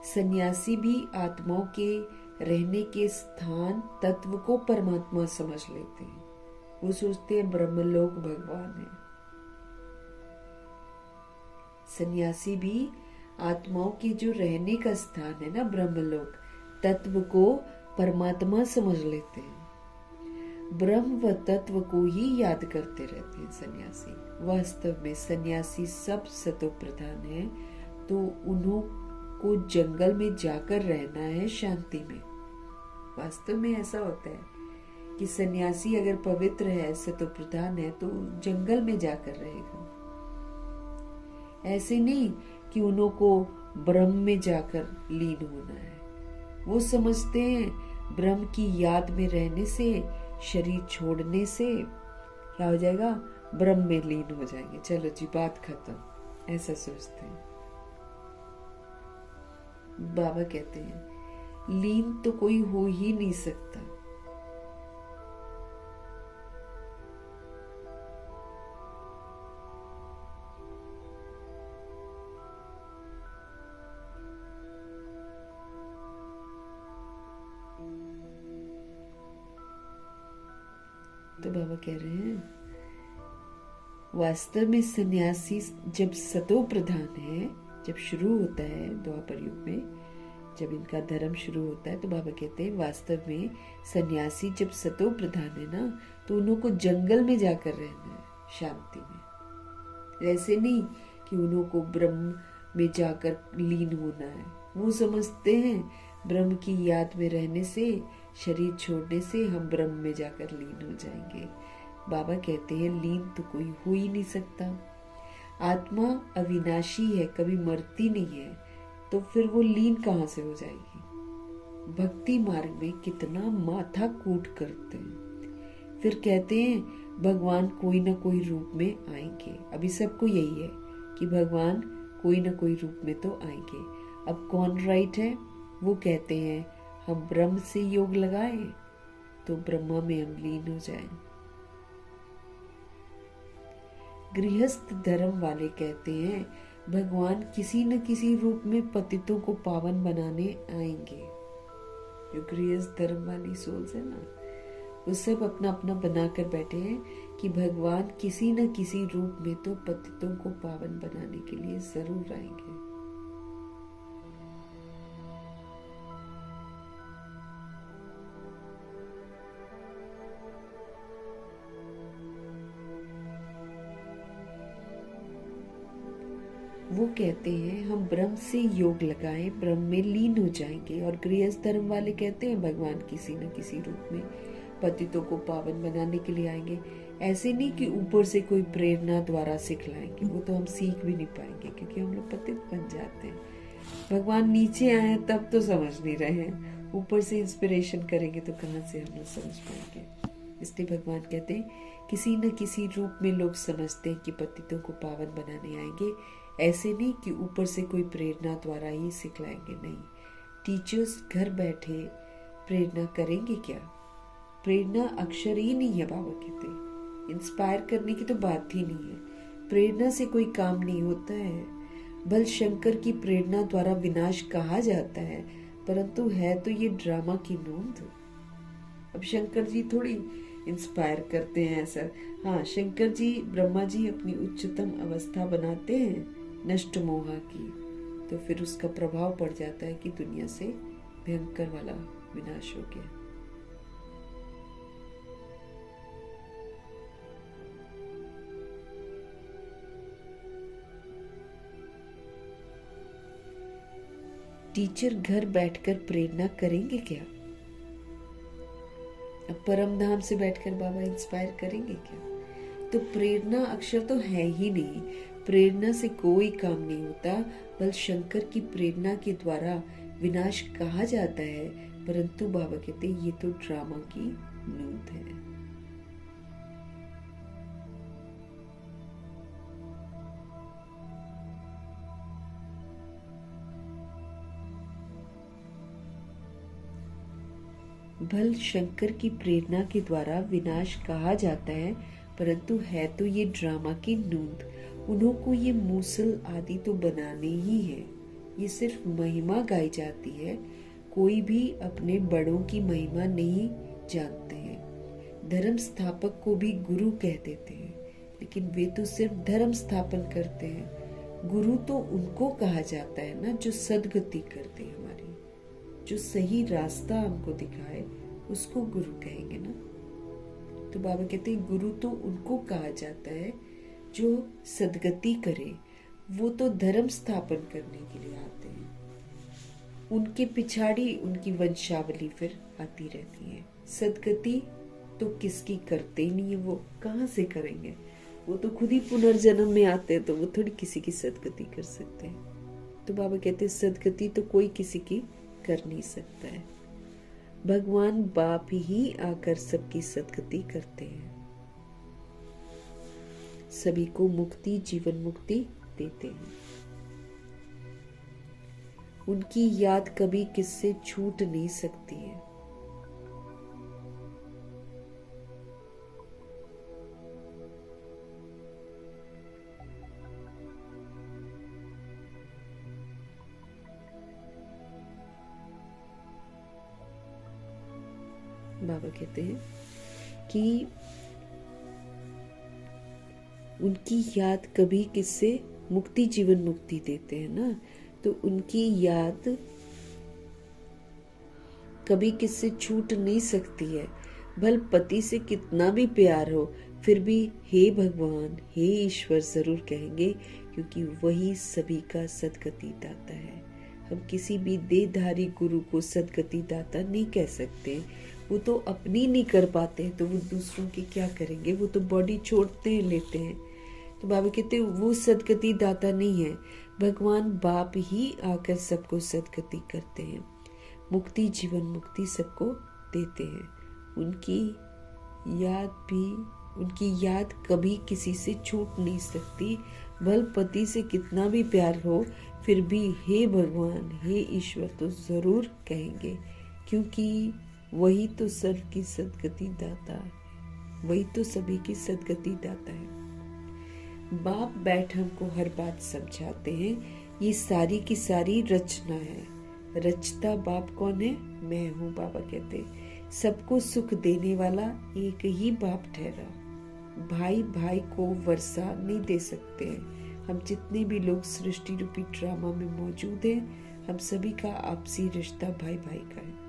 सन्यासी भी आत्माओं के रहने के स्थान तत्व को परमात्मा समझ लेते हैं। वो सोचते हैं ब्रह्मलोक भगवान है। सन्यासी भी आत्माओं के जो रहने का स्थान है ना ब्रह्मलोक, तत्व को परमात्मा समझ लेते हैं। ब्रह्म व तत्व को ही याद करते रहते हैं सन्यासी। वास्तव में सन्यासी सब सतो प्रधान है, तो उन्हों को जंगल में जाकर रहना है शांति में। वास्तव में ऐसा होता है कि सन्यासी अगर पवित्र है, सतो प्रधान है, तो जंगल में जाकर रहेगा। ऐसे नहीं कि उन्हों को ब्रह्म में जाकर लीन होना है। वो समझते हैं ब्रह्म की याद में रहने से, शरीर छोड़ने से क्या हो जाएगा, ब्रह्म में लीन हो जाएंगे, चलो जी बात खत्म, ऐसा सोचते हैं। बाबा कहते हैं लीन तो कोई हो ही नहीं सकता। तो बाबा कह रहे हैं वास्तव में सन्यासी जब सतो प्रधान है, जब शुरू होता है द्वापर युग में, जब इनका धर्म शुरू होता है, तो बाबा कहते हैं वास्तव में सन्यासी जब सतो प्रधान है ना, तो उनको जंगल में जाकर रहना है, शांति में। ऐसे नहीं कि उनको ब्रह्म में जाकर लीन होना है। वो समझते हैं ब्रह्म की याद में रहने से, शरीर छोड़ने से हम ब्रह्म में जाकर लीन हो जाएंगे। बाबा कहते हैं लीन तो कोई हो ही नहीं सकता। आत्मा अविनाशी है, कभी मरती नहीं है, तो फिर वो लीन कहाँ से हो जाएगी। भक्ति मार्ग में कितना माथा कूट करते हैं, फिर कहते हैं भगवान कोई ना कोई रूप में आएंगे। अभी सबको यही है कि भगवान कोई ना कोई रूप में तो आएंगे। अब कौन राइट है? वो कहते हैं हम ब्रह्म से योग लगाएं तो ब्रह्मा में हम लीन हो जाएं। गृहस्थ धर्म वाले कहते हैं भगवान किसी न किसी रूप में पतितों को पावन बनाने आएंगे। जो गृहस्थ धर्म वाली सोल्स है ना, वो सब अपना अपना बनाकर बैठे हैं कि भगवान किसी न किसी रूप में तो पतितों को पावन बनाने के लिए जरूर आएंगे। वो कहते हैं हम ब्रह्म से योग लगाएं, ब्रह्म में लीन हो जाएंगे। और गृहस्थ धर्म वाले कहते हैं भगवान किसी न किसी रूप में पतितों को पावन बनाने के लिए आएंगे। ऐसे नहीं कि ऊपर से कोई प्रेरणा द्वारा सिखलाएंगे, वो तो हम सीख भी नहीं पाएंगे क्योंकि हम लोग पतित बन जाते हैं। भगवान नीचे आए तब तो समझ नहीं रहे हैं, ऊपर से इंस्पिरेशन करेंगे तो कहाँ से हम लोग समझ पाएंगे। इसलिए भगवान कहते हैं किसी न किसी रूप में लोग समझते हैं कि पतितों को पावन बनाने आएंगे। ऐसे नहीं कि ऊपर से कोई प्रेरणा द्वारा ही सिखलाएंगे, नहीं। टीचर्स घर बैठे प्रेरणा करेंगे क्या? प्रेरणा अक्षर ही नहीं है, बाबा कहते। इंस्पायर करने की तो बात ही नहीं है। प्रेरणा से कोई काम नहीं होता है। बल शंकर की प्रेरणा द्वारा विनाश कहा जाता है, परंतु है तो ये ड्रामा की नोंद। अब शंकर जी थोड़ी इंस्पायर करते हैं ऐसा। हाँ, शंकर जी ब्रह्मा जी अपनी उच्चतम अवस्था बनाते हैं नष्ट मोहा की, तो फिर उसका प्रभाव पड़ जाता है कि दुनिया से भयंकर वाला विनाश हो गया। टीचर घर बैठकर प्रेरणा करेंगे क्या? अब परम धाम से बैठकर बाबा इंस्पायर करेंगे क्या? तो प्रेरणा अक्षर तो है ही नहीं। प्रेरणा से कोई काम नहीं होता। बल शंकर की प्रेरणा के द्वारा विनाश कहा जाता है, परंतु बाबा कहते हैं ये तो ड्रामा की नोंद है। भल शंकर की प्रेरणा के द्वारा विनाश कहा जाता है, परंतु है तो ये ड्रामा की नोंद। उन्होंने ये मूसल आदि तो बनाने ही है। ये सिर्फ महिमा गाई जाती है। कोई भी अपने बड़ों की महिमा नहीं जानते हैं। धर्म स्थापक को भी गुरु कह देते हैं, लेकिन वे तो सिर्फ धर्म स्थापन करते हैं। गुरु तो उनको कहा जाता है ना जो सदगति करते हैं, हमारी जो सही रास्ता हमको दिखाए, उसको गुरु कहेंगे ना। तो बाबा कहते हैं गुरु तो उनको कहा जाता है जो सदगति करे। वो तो धर्म स्थापन करने के लिए आते हैं। उनके पिछाड़ी उनकी वंशावली फिर आती रहती है। सदगति तो किसकी करते ही नहीं है, वो कहाँ से करेंगे? वो तो खुद ही पुनर्जन्म में आते हैं, तो वो थोड़ी किसी की सदगति कर सकते हैं। तो बाबा कहते हैं सदगति तो कोई किसी की कर नहीं सकता है। भगवान बाप ही आकर सबकी सदगति करते हैं, सभी को मुक्ति, जीवन मुक्ति देते हैं। उनकी याद कभी किससे छूट नहीं सकती है। बाबा कहते हैं कि उनकी याद कभी किससे मुक्ति जीवन मुक्ति देते हैं ना, तो उनकी याद कभी किससे छूट नहीं सकती है। भल पति से कितना भी प्यार हो, फिर भी हे भगवान, हे ईश्वर जरूर कहेंगे, क्योंकि वही सभी का सदगति दाता है। हम किसी भी देहधारी गुरु को सदगति दाता नहीं कह सकते। वो तो अपनी नहीं कर पाते हैं, तो वो दूसरों की क्या करेंगे। वो तो बॉडी छोड़ते हैं, लेते हैं। तो बाबा कहते हैं वो सदगति दाता नहीं है, भगवान बाप ही आकर सबको सदगति करते हैं, मुक्ति जीवन मुक्ति सबको देते हैं। उनकी याद कभी किसी से छूट नहीं सकती। भल पति से कितना भी प्यार हो, फिर भी हे भगवान, हे ईश्वर तो जरूर कहेंगे, क्योंकि वही तो सर्व की सदगति दाता है, वही तो सभी की सदगति दाता है। बाप बैठ हमको हर बात समझाते हैं। ये सारी की सारी रचना है। रचता बाप कौन है? मैं हूँ। बाबा कहते सबको सुख देने वाला एक ही बाप ठहरा। भाई भाई को वर्षा नहीं दे सकते हैं। हम जितने भी लोग सृष्टि रूपी ड्रामा में मौजूद हैं, हम सभी का आपसी रिश्ता भाई भाई का है।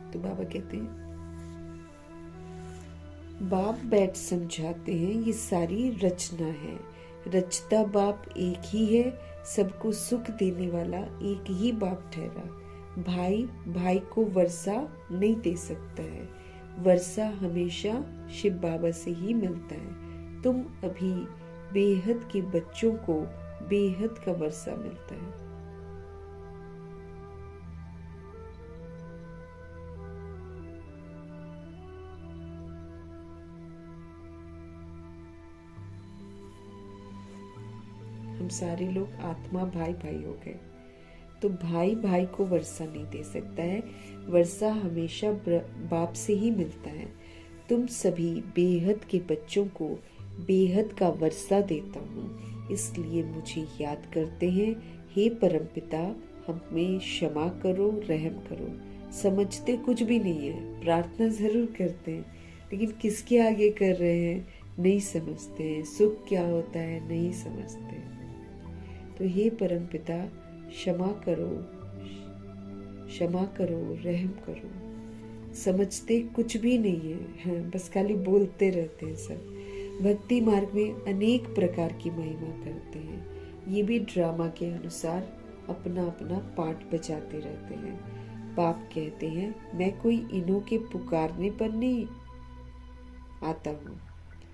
तो बाबा कहते हैं, बाप बैठ समझाते हैं ये सारी रचना है। रचता बाप एक ही है, सबको सुख देने वाला एक ही बाप ठहरा। भाई भाई को वर्षा नहीं दे सकता है, वर्षा हमेशा शिव बाबा से ही मिलता है। तुम अभी बेहद के बच्चों को बेहद का वर्षा मिलता है। हम सारे लोग आत्मा भाई भाई हो गए। तो भाई भाई को वर्षा नहीं दे सकता है, वर्षा हमेशा बाप से ही मिलता है। तुम सभी बेहद के बच्चों को बेहद का वर्षा देता हूँ, इसलिए मुझे याद करते हैं। हे परमपिता, हमें क्षमा करो, रहम करो। समझते कुछ भी नहीं है, प्रार्थना जरूर करते हैं, लेकिन किसके आगे कर रहे हैं नहीं समझते हैं। सुख क्या होता है नहीं समझते। तो हे परमपिता, क्षमा करो, रहम करो। समझते कुछ भी नहीं है, बस खाली बोलते रहते हैं सब। भक्ति मार्ग में अनेक प्रकार की महिमा करते हैं। ये भी ड्रामा के अनुसार अपना अपना पार्ट बजाते रहते हैं। बाप कहते हैं, मैं कोई इन्हों के पुकारने पर नहीं आता हूँ,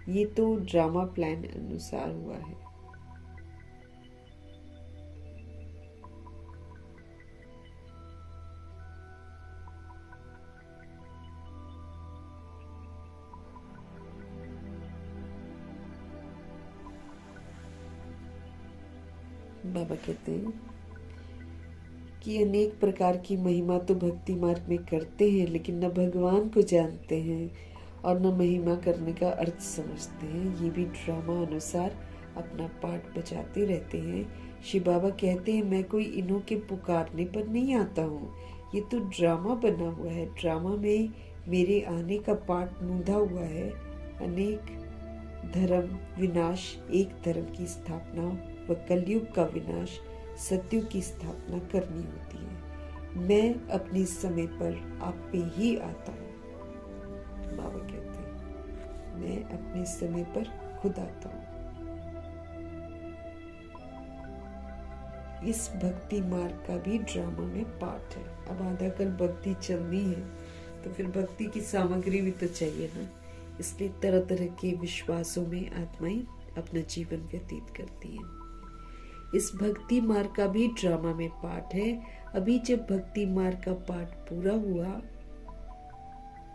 ये तो ड्रामा प्लान अनुसार हुआ है। बाबा कहते हैं कि अनेक प्रकार की महिमा तो भक्ति मार्ग में करते हैं, लेकिन न भगवान को जानते हैं और न महिमा करने का अर्थ समझते हैं। ये भी ड्रामा अनुसार अपना पार्ट बजाते रहते हैं। शिव बाबा कहते हैं, मैं कोई इन्हों के पुकारने पर नहीं आता हूँ, ये तो ड्रामा बना हुआ है। ड्रामा में मेरे आने का पार्ट नूंधा हुआ है। अनेक धर्म विनाश, एक धर्म की स्थापना व कलयुग का विनाश, सत्युग की स्थापना करनी होती है। मैं अपने समय पर आप पे ही आता हूँ। बाबा कहते हैं, मैं अपने समय पर खुद आता हूँ। इस भक्ति मार्ग का भी ड्रामा में पार्ट है। अब आधा कल भक्ति चलनी है, तो फिर भक्ति की सामग्री भी तो चाहिए ना। इसलिए तरह तरह के विश्वासों में आत्माएं अपना जीवन व्यतीत करती हैं। इस भक्ति मार्ग का भी ड्रामा में पार्ट है। अभी जब भक्ति मार्ग का पार्ट पूरा हुआ,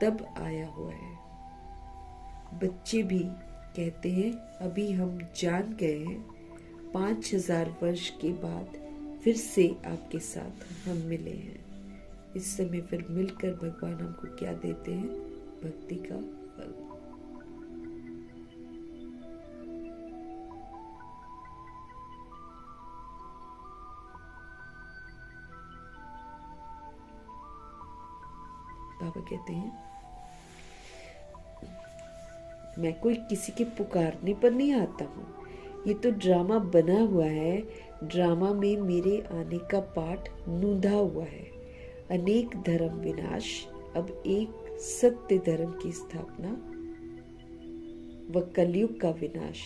तब आया हुआ है। बच्चे भी कहते हैं, अभी हम जान गए हैं, 5000 वर्ष के बाद फिर से आपके साथ हम मिले हैं। इस समय फिर मिलकर भगवान हमको क्या देते हैं? भक्ति का फल। बाबा कहते हैं मैं कोई किसी के पुकारने पर नहीं आता हूँ, ये तो ड्रामा बना हुआ है, ड्रामा में मेरे आने का पाठ नूंधा हुआ है। अनेक धर्म विनाश, अब एक सत्य धर्म की स्थापना, व कलयुग का विनाश,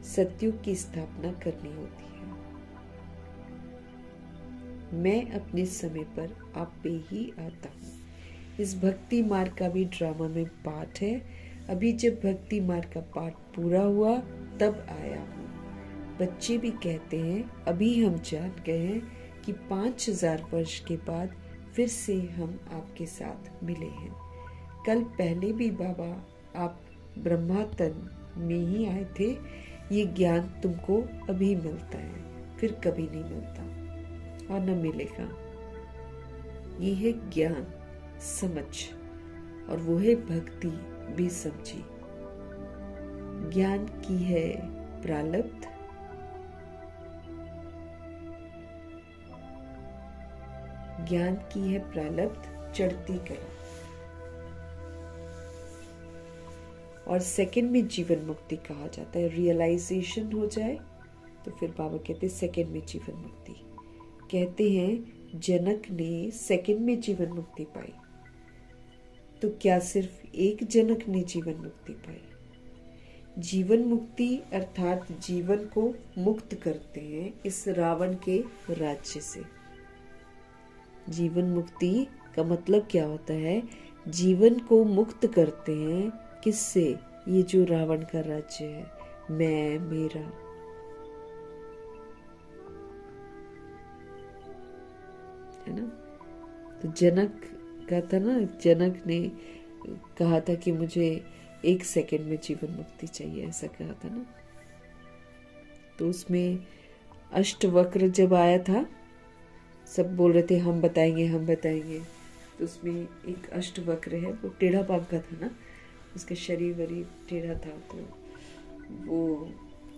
सतयुग की स्थापना करनी होती है। मैं अपने समय पर आप पे ही आता हूँ। इस भक्ति मार्ग का भी ड्रामा में पाठ है। अभी जब भक्ति मार्ग का पाठ पूरा हुआ तब आया हूँ। बच्चे भी कहते हैं अभी हम जान गए हैं कि 5000 वर्ष के बाद फिर से हम आपके साथ मिले हैं। कल पहले भी बाबा आप ब्रह्मा तन में ही आए थे। ये ज्ञान तुमको अभी मिलता है, फिर कभी नहीं मिलता और न मिलेगा। ये है ज्ञान, समझ, और वो है भक्ति भी समझी। ज्ञान की है प्रारब्ध, ज्ञान की है प्रारब्ध चढ़ती कला, और सेकंड में जीवन मुक्ति कहा जाता है। रियलाइजेशन हो जाए तो फिर बाबा कहते हैं सेकंड में जीवन मुक्ति। कहते हैं जनक ने सेकंड में जीवन मुक्ति पाई, तो क्या सिर्फ एक जनक ने जीवन मुक्ति पाई? जीवन मुक्ति अर्थात जीवन को मुक्त करते हैं इस रावण के राज्य से। जीवन मुक्ति का मतलब क्या होता है? जीवन को मुक्त करते हैं किससे? ये जो रावण का राज्य है, मैं, मेरा। है ना? तो जनक का था ना, जनक ने कहा था कि मुझे 1 सेकंड में जीवन मुक्ति चाहिए, ऐसा कहा था ना। तो उसमें अष्टवक्र जब आया था, सब बोल रहे थे हम बताएंगे हम बताएंगे। तो उसमें एक अष्टवक्र है, वो टेढ़ा पांखा था ना, उसका शरीर वरीर टेढ़ा था, तो वो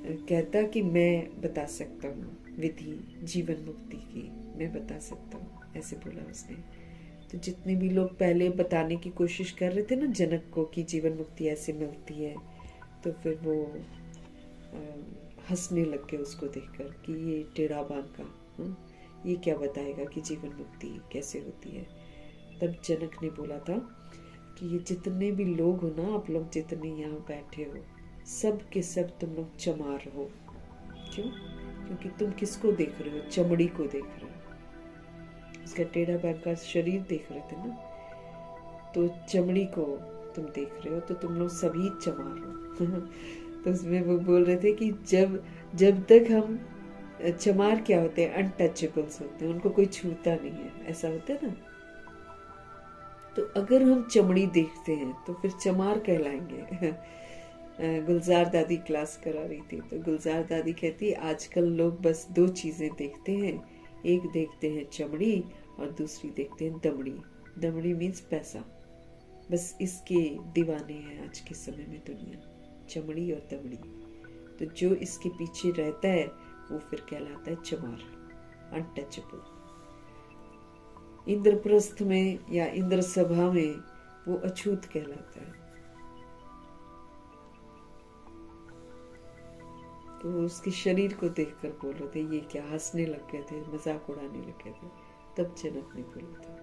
कहता कि मैं बता सकता हूँ विधि जीवन मुक्ति की, मैं बता सकता हूँ, ऐसे बोला उसने। तो जितने भी लोग पहले बताने की कोशिश कर रहे थे ना जनक को कि जीवन मुक्ति ऐसे मिलती है, तो फिर वो हंसने लग गए उसको देखकर कि ये टेढ़ा बांका, ये क्या बताएगा कि जीवन मुक्ति कैसे होती है। तब जनक ने बोला था कि ये जितने भी लोग हो ना, आप लोग जितने यहाँ बैठे हो, सब के सब तुम लोग चमार हो। क्यों? क्योंकि तुम किसको देख रहे हो? चमड़ी को देख रहे हो, उसका टेढ़ा बांका शरीर देख रहे थे ना, तो चमड़ी को तुम देख रहे हो, तो तुम लोग सभी चमार हो। तो उसमें वो बोल रहे थे कि जब तक हम चमार क्या होते हैं? अनटचेबल्स होते हैं, उनको कोई छूता नहीं है, ऐसा होता है ना। तो अगर हम चमड़ी देखते हैं तो फिर चमार कहलाएंगे। गुलजार दादी क्लास करा रही थी, तो गुलजार दादी कहती है आजकल लोग बस 2 चीजें देखते हैं, एक देखते हैं चमड़ी और दूसरी देखते हैं दमड़ी। दमड़ी मीन्स पैसा, बस इसके दीवाने हैं आज के समय में दुनिया, चमड़ी और दमड़ी। तो जो इसके पीछे रहता है वो फिर कहलाता है चमार, अनटचेबल। इंद्रप्रस्थ में या इंद्र सभा में वो अछूत कहलाता है। तो उसके शरीर को देखकर बोल रहे थे, ये क्या, हंसने लग गए थे, मजाक उड़ाने लग गए थे। तब जनक ने बोला था।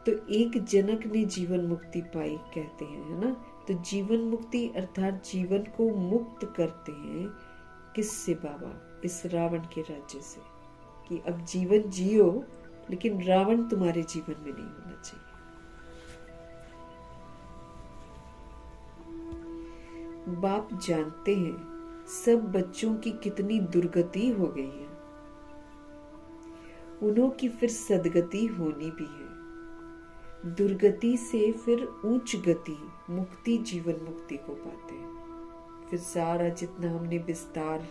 तो एक जनक ने जीवन मुक्ति पाई कहते हैं, है ना। तो जीवन मुक्ति अर्थात जीवन को मुक्त करते हैं किससे बाबा? इस रावण के राज्य से, कि अब जीवन जियो लेकिन रावण तुम्हारे जीवन में नहीं होना चाहिए। बाप जानते हैं सब बच्चों की कितनी दुर्गति हो गई है, उन्हों की फिर सदगति होनी भी है। दुर्गति से फिर उच्च गति, मुक्ति, जीवन मुक्ति को पाते हैं। फिर सारा जितना हमने विस्तार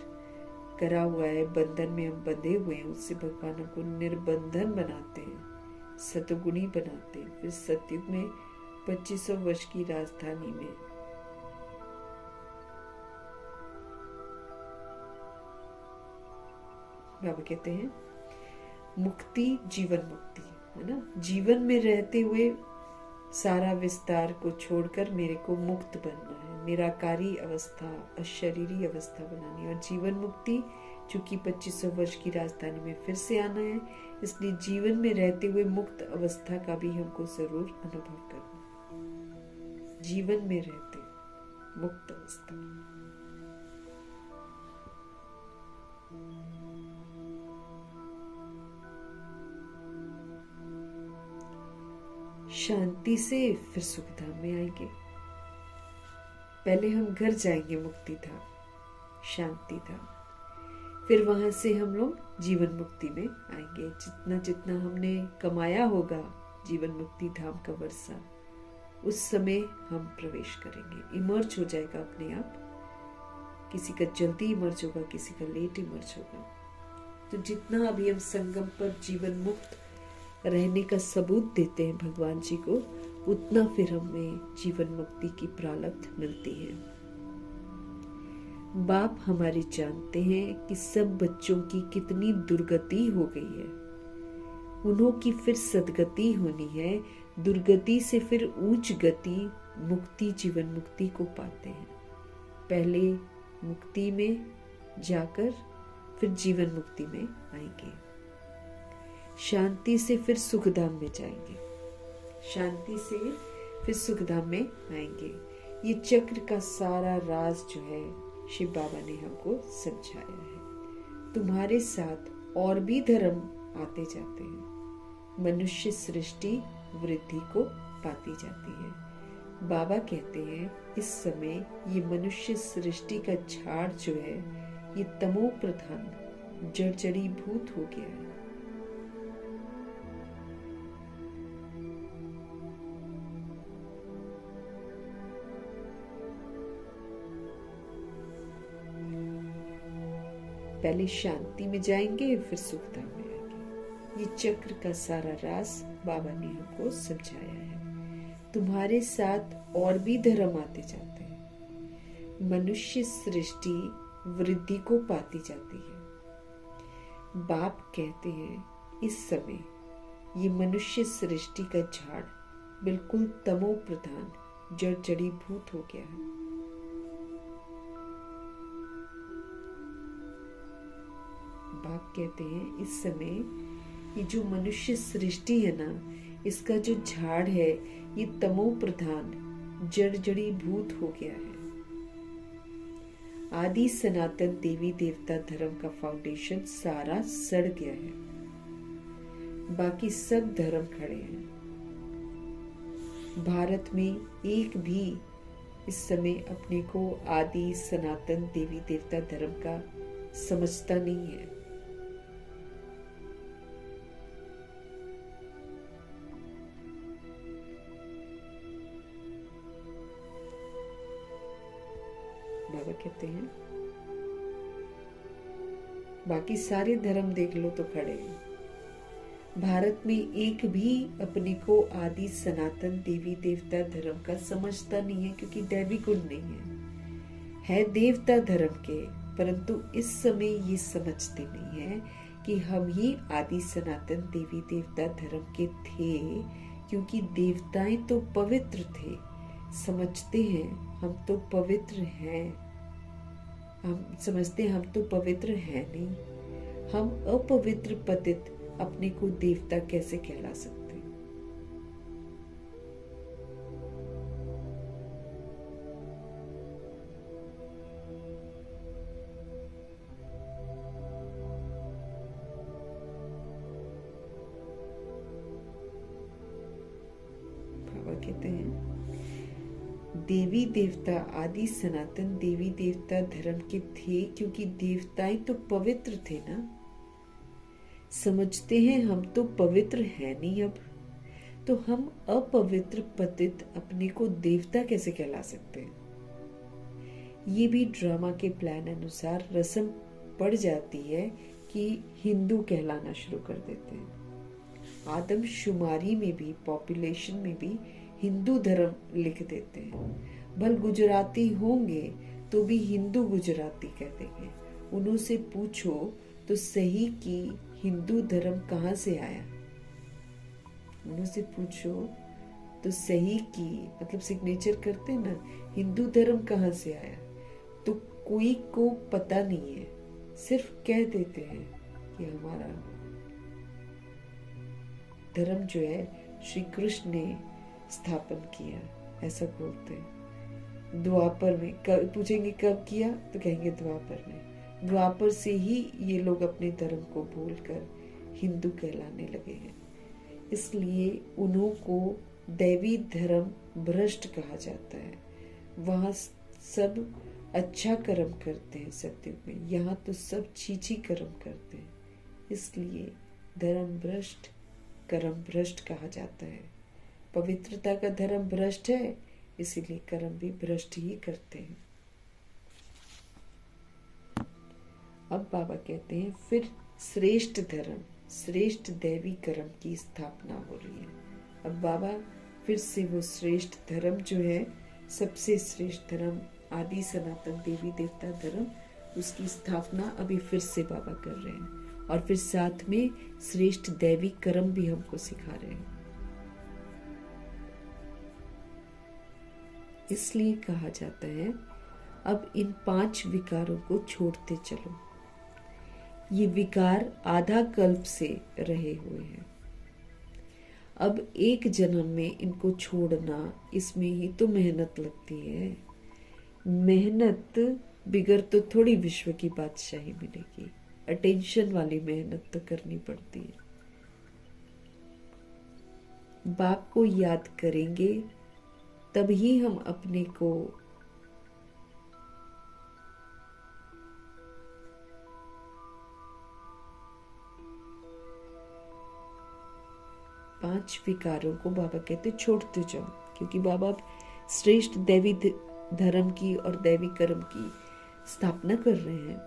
करा हुआ है, बंधन में हम बंधे हुए हैं, उससे भगवान को निर्बंधन बनाते हैं, सतगुणी बनाते हैं। फिर सतयुग में 2500 वर्ष की राजधानी में बाबा कहते हैं मुक्ति, जीवन मुक्ति, है ना। जीवन में रहते हुए सारा विस्तार को छोड़कर मेरे को मुक्त बनना है, निराकारी अवस्था, अशरीरी अवस्था बनानी है। और जीवन मुक्ति, चूंकि 2500 वर्ष की राजधानी में फिर से आना है, इसलिए जीवन में रहते हुए मुक्त अवस्था का भी हमको जरूर अनुभव करना। जीवन में रहते मुक्त अवस्था। शांति से फिर सुखधाम में आएंगे। पहले हम घर जाएंगे मुक्ति धाम, शांति धाम, फिर वहां से हम लोग जीवन मुक्ति में आएंगे। जितना जितना हमने कमाया होगा जीवन मुक्ति धाम का वर्षा, उस समय हम प्रवेश करेंगे। इमर्ज हो जाएगा अपने आप। किसी का जल्दी इमर्ज होगा, किसी का लेट इमर्ज होगा। तो जितना अभी हम संगम पर जीवन मुक्त रहने का सबूत देते हैं भगवान जी को, उतना फिर हमें जीवन मुक्ति की प्रारब्ध मिलती है। बाप हमारे जानते हैं कि सब बच्चों की कितनी दुर्गति हो गई है। उन्हों की फिर सदगति होनी है। दुर्गति से फिर ऊंच गति, मुक्ति, जीवन मुक्ति को पाते हैं। पहले मुक्ति में जाकर फिर जीवन मुक्ति में आएंगे। शांति से फिर सुखधाम में जाएंगे, शांति से फिर सुखधाम में आएंगे। ये चक्र का सारा राज जो है शिव बाबा ने हमको समझाया है। तुम्हारे साथ और भी धर्म आते जाते हैं। मनुष्य सृष्टि वृद्धि को पाती जाती है। बाबा कहते हैं इस समय ये मनुष्य सृष्टि का झाड़ जो है ये तमो प्रधान जर्जरीभूत हो गया है। पहले शांति में जाएंगे, फिर सुखधाम में आएंगे। ये चक्र का सारा राज बाबा ने हमको समझाया है। तुम्हारे साथ और भी धर्म आते जाते हैं। मनुष्य सृष्टि वृद्धि को पाती जाती है। बाप कहते हैं इस समय ये मनुष्य सृष्टि का झाड़ बिल्कुल तमो प्रधान जर्जरीभूत हो गया है। बाप कहते हैं इस समय ये जो मनुष्य सृष्टि है ना, इसका जो झाड़ है ये तमो प्रधान जर्जरीभूत हो गया है। आदि सनातन देवी देवता धर्म का फाउंडेशन सारा सड़ गया है। बाकी सब धर्म खड़े हैं। भारत में एक भी इस समय अपने को आदि सनातन देवी देवता धर्म का समझता नहीं है। बाबा कहते हैं बाकी सारे धर्म देख लो तो खड़े हैं। भारत में एक भी अपने को आदि सनातन देवी देवता धर्म का समझता नहीं है, क्योंकि दैवी गुण नहीं है देवता धर्म के, परंतु इस समय ये समझते नहीं है कि हम ही आदि सनातन देवी देवता धर्म के थे, क्योंकि देवताएं तो पवित्र थे। समझते हैं हम तो पवित्र हैं, हम समझते हैं हम तो पवित्र हैं नहीं। हम अपवित्र पतित अपने को देवता कैसे कहला सकते हैं? बाबा कहते हैं देवी देवता आदि सनातन देवी देवता धर्म के थे, क्योंकि देवताएं तो पवित्र थे ना। समझते हैं हम तो पवित्र हैं नहीं अब, तो हम अपवित्र पतित अपने को देवता कैसे कहला सकते हैं? ये भी ड्रामा के प्लान अनुसार रस्म पड़ जाती है कि हिंदू कहलाना शुरू कर देते हैं। आदमशुमारी में भी, पॉपुलेशन में भी हिंदू धर्म लिख देते हैं। भल गुजराती होंगे तो भी हिंदू गुजराती कह देंगे। उन्हों से पूछो तो सही कि हिंदू धर्म कहाँ से आया? उनसे पूछो तो सही की मतलब सिग्नेचर करते ना, हिंदू धर्म कहाँ से आया, तो कोई को पता नहीं है, सिर्फ कह देते हैं कि हमारा धर्म जो है श्री कृष्ण ने स्थापन किया, ऐसा बोलते हैं। द्वापर में पूछेंगे कब किया, तो कहेंगे द्वापर में। द्वापर से ही ये लोग अपने धर्म को भूलकर हिंदू कहलाने लगे हैं, इसलिए उन्हों को दैवी धर्म भ्रष्ट कहा जाता है। वहाँ सब अच्छा कर्म करते हैं सत्युग में, यहाँ तो सब छीछी कर्म करते हैं, इसलिए धर्म भ्रष्ट कर्म भ्रष्ट कहा जाता है। पवित्रता का धर्म भ्रष्ट है, इसीलिए कर्म भी भ्रष्ट ही करते हैं। अब बाबा कहते हैं फिर श्रेष्ठ धर्म, श्रेष्ठ दैवी कर्म की स्थापना हो रही है। अब बाबा फिर से वो श्रेष्ठ धर्म जो है, सबसे श्रेष्ठ धर्म आदि सनातन देवी देवता धर्म, उसकी स्थापना अभी फिर से बाबा कर रहे हैं, और फिर साथ में श्रेष्ठ दैवी कर्म भी हमको सिखा रहे हैं। इसलिए कहा जाता है अब इन 5 विकारों को छोड़ते चलो। ये विकार आधा कल्प से रहे हुए हैं, अब एक जन्म में इनको छोड़ना, इसमें ही तो मेहनत लगती है। मेहनत बिगर तो थोड़ी विश्व की बादशाही मिलेगी, अटेंशन वाली मेहनत तो करनी पड़ती है। बाप को याद करेंगे तभी हम अपने को पांच विकारों को बाबा कहते छोड़ते जाओ, क्योंकि बाबा श्रेष्ठ दैवी धर्म की और दैवी कर्म की स्थापना कर रहे हैं।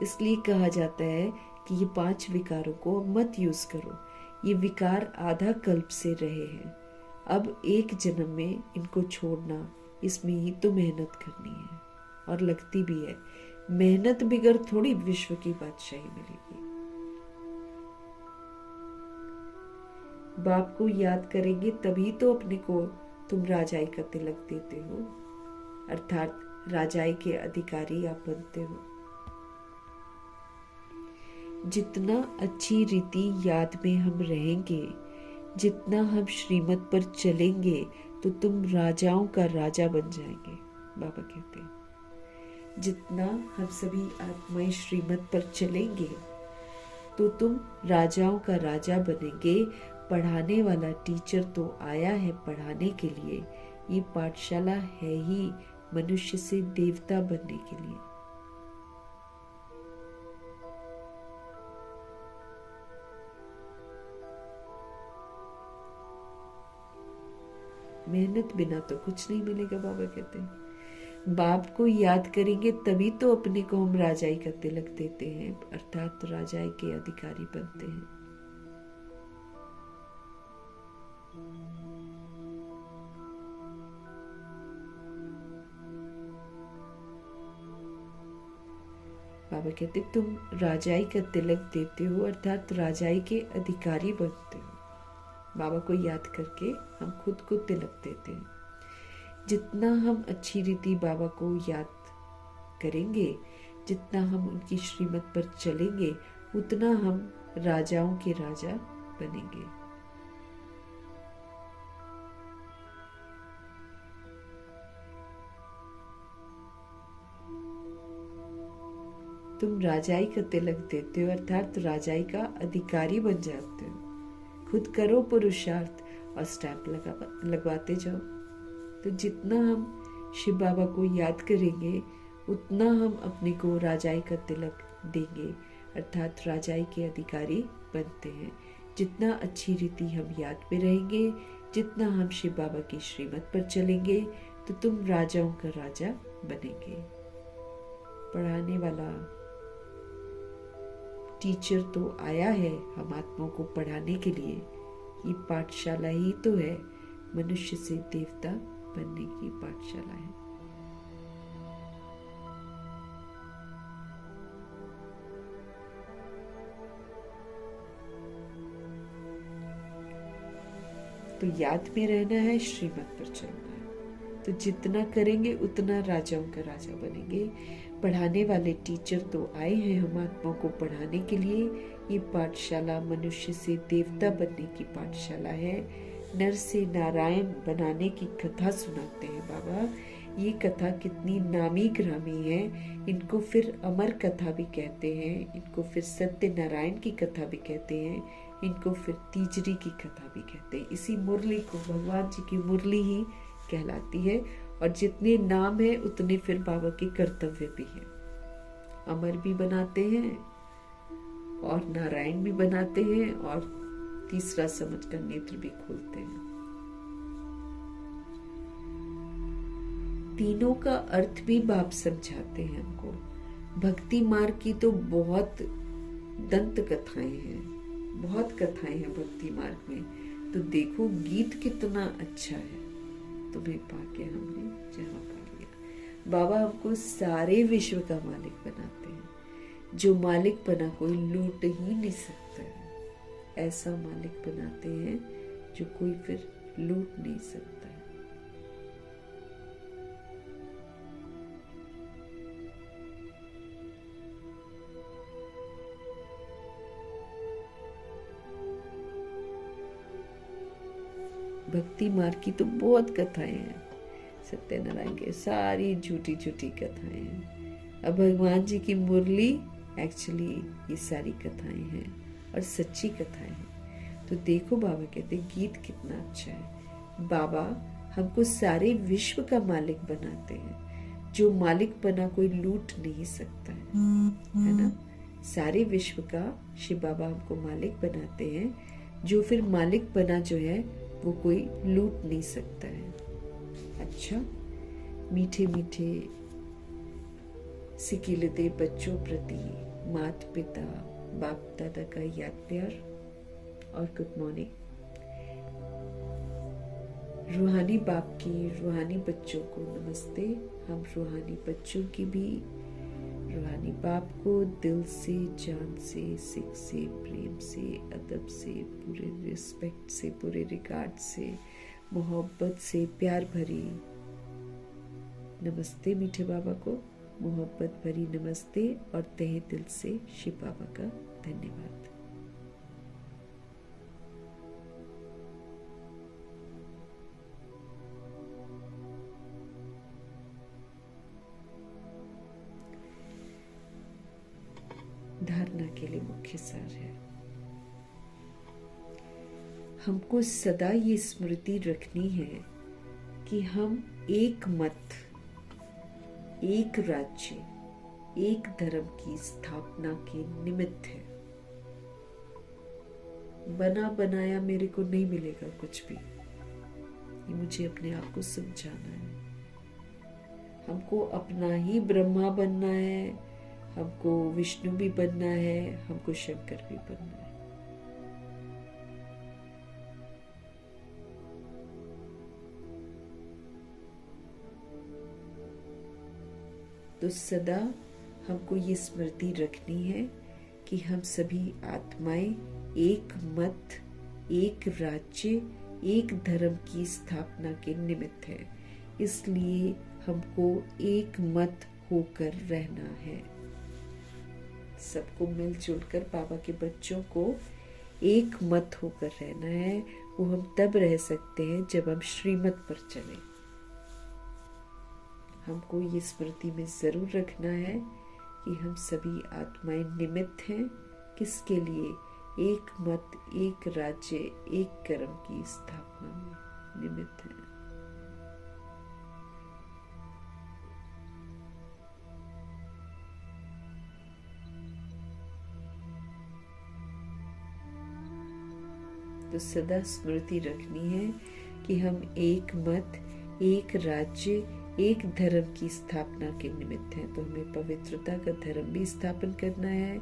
इसलिए कहा जाता है कि ये 5 विकारों को मत यूज करो, ये विकार आधा कल्प से रहे हैं, अब एक जन्म में इनको छोड़ना, इसमें ही तो मेहनत करनी है, और लगती भी है। मेहनत बिगर थोड़ी विश्व की बादशाही मिलेगी। बाप को याद करेंगे तभी तो अपने को तुम राजाई का तिलक देते हो, अर्थात राजाई के अधिकारी आप बनते हो। जितना अच्छी रीति याद में हम रहेंगे, जितना हम श्रीमत पर चलेंगे, तो तुम राजाओं का राजा बन जाएंगे। बाबा कहते हैं जितना हम सभी आत्माएं श्रीमत पर चलेंगे, तो तुम राजाओं का राजा बनेंगे। पढ़ाने वाला टीचर तो आया है पढ़ाने के लिए, ये पाठशाला है ही मनुष्य से देवता बनने के लिए। मेहनत बिना तो कुछ नहीं मिलेगा। बाबा कहते हैं बाप को याद करेंगे तभी तो अपने को हम राजाई का तिलक देते हैं, अर्थात राजाई के अधिकारी बनते हैं। बाबा कहते तुम राजाई का तिलक देते हो, अर्थात राजाई के अधिकारी बनते हो। बाबा को याद करके हम खुद को तिलक देते हैं। जितना हम अच्छी रीति बाबा को याद करेंगे, जितना हम उनकी श्रीमत पर चलेंगे, उतना हम राजाओं के राजा बनेंगे। तुम राजाई का तिलक देते हो, अर्थात राजाई का अधिकारी बन जाते हो। खुद करो पुरुषार्थ और स्टैंप लगवाते जाओ। तो जितना हम शिव बाबा को याद करेंगे, उतना हम अपने को राजाई का तिलक देंगे, अर्थात राजाई के अधिकारी बनते हैं। जितना अच्छी रीति हम याद में रहेंगे, जितना हम शिव बाबा की श्रीमत पर चलेंगे, तो तुम राजाओं का राजा बनेंगे। पढ़ाने वाला टीचर तो आया है हम आत्माओं को पढ़ाने के लिए, ये पाठशाला ही तो है, मनुष्य से देवता बनने की पाठशाला है। तो याद में रहना है, श्रीमत पर चलना है। तो जितना करेंगे उतना राजाओं का राजा बनेंगे। पढ़ाने वाले टीचर तो आए हैं हम आत्मा को पढ़ाने के लिए। ये पाठशाला मनुष्य से देवता बनने की पाठशाला है। नर से नारायण बनाने की कथा सुनाते हैं बाबा। ये कथा कितनी नामी ग्रामी है। इनको फिर अमर कथा भी कहते हैं, इनको फिर सत्य नारायण की कथा भी कहते हैं, इनको फिर तीजरी की कथा भी कहते हैं। इसी मुरली को भगवान जी की मुरली ही कहलाती है। और जितने नाम है उतने फिर बाबा के कर्तव्य भी हैं। अमर भी बनाते हैं और नारायण भी बनाते हैं और तीसरा समझकर नेत्र भी खोलते हैं। तीनों का अर्थ भी बाप समझाते हैं हमको। भक्ति मार्ग की तो बहुत दंत कथाएं हैं, बहुत कथाएं हैं भक्ति मार्ग में। तो देखो गीत कितना अच्छा है। तुम्हें पाके हमने जहां पा लिया। बाबा हमको सारे विश्व का मालिक बनाते हैं। जो मालिक बना कोई लूट ही नहीं सकता है, ऐसा मालिक बनाते हैं जो कोई फिर लूट नहीं सकता है। भक्ति मार्ग की तो बहुत कथाएं हैं। सत्यनारायण के सारी झूठी झूठी कथाएं हैं। अब भगवान जी की मुरली एक्चुअली ये सारी कथाएं हैं और सच्ची कथाएं हैं। तो देखो बाबा कहते गीत कितना अच्छा है। बाबा हमको सारे विश्व का मालिक बनाते हैं। जो मालिक बना कोई लूट नहीं सकता है ना। सारे विश्व का शिव बाबा हमको मालिक बनाते हैं। जो फिर मालिक बना जो है वो कोई लूट नहीं सकता है। अच्छा, मीठे मीठे सिकिलते बच्चों प्रति माता पिता बाप दादा का याद प्यार और गुड मॉर्निंग। रूहानी बाप की रूहानी बच्चों को नमस्ते। हम रूहानी बच्चों की भी रूहानी बाप को दिल से, जान से, सिख से, प्रेम से, अदब से, पूरे रिस्पेक्ट से, पूरे रिगार्ड से, मोहब्बत से, प्यार भरी नमस्ते। मीठे बाबा को मोहब्बत भरी नमस्ते और तहे दिल से शिव बाबा का धन्यवाद। धारणा के लिए मुख्य सार है, हमको सदा ये स्मृति रखनी है कि हम एक मत, एक राज्य, एक धर्म की स्थापना के निमित्त है। बना बनाया मेरे को नहीं मिलेगा कुछ भी। ये मुझे अपने आप को समझाना है। हमको अपना ही ब्रह्मा बनना है, हमको विष्णु भी बनना है, हमको शंकर भी बनना है। तो सदा हमको ये स्मृति रखनी है कि हम सभी आत्माएं एक मत, एक राज्य, एक धर्म की स्थापना के निमित्त है। इसलिए हमको एक मत होकर रहना है। सबको मिलजुल कर बाबा के बच्चों को एक मत होकर रहना है। वो हम तब रह सकते हैं जब हम श्रीमत पर चलें। हमको ये स्मृति में जरूर रखना है कि हम सभी आत्माएं निमित्त हैं। किसके लिए? एक मत, एक राज्य, एक कर्म की स्थापना में निमित्त हैं। तो सदा स्मृति रखनी है कि हम एक मत, एक राज्य, एक धर्म की स्थापना के निमित्त हैं। तो हमें पवित्रता का धर्म भी स्थापन करना है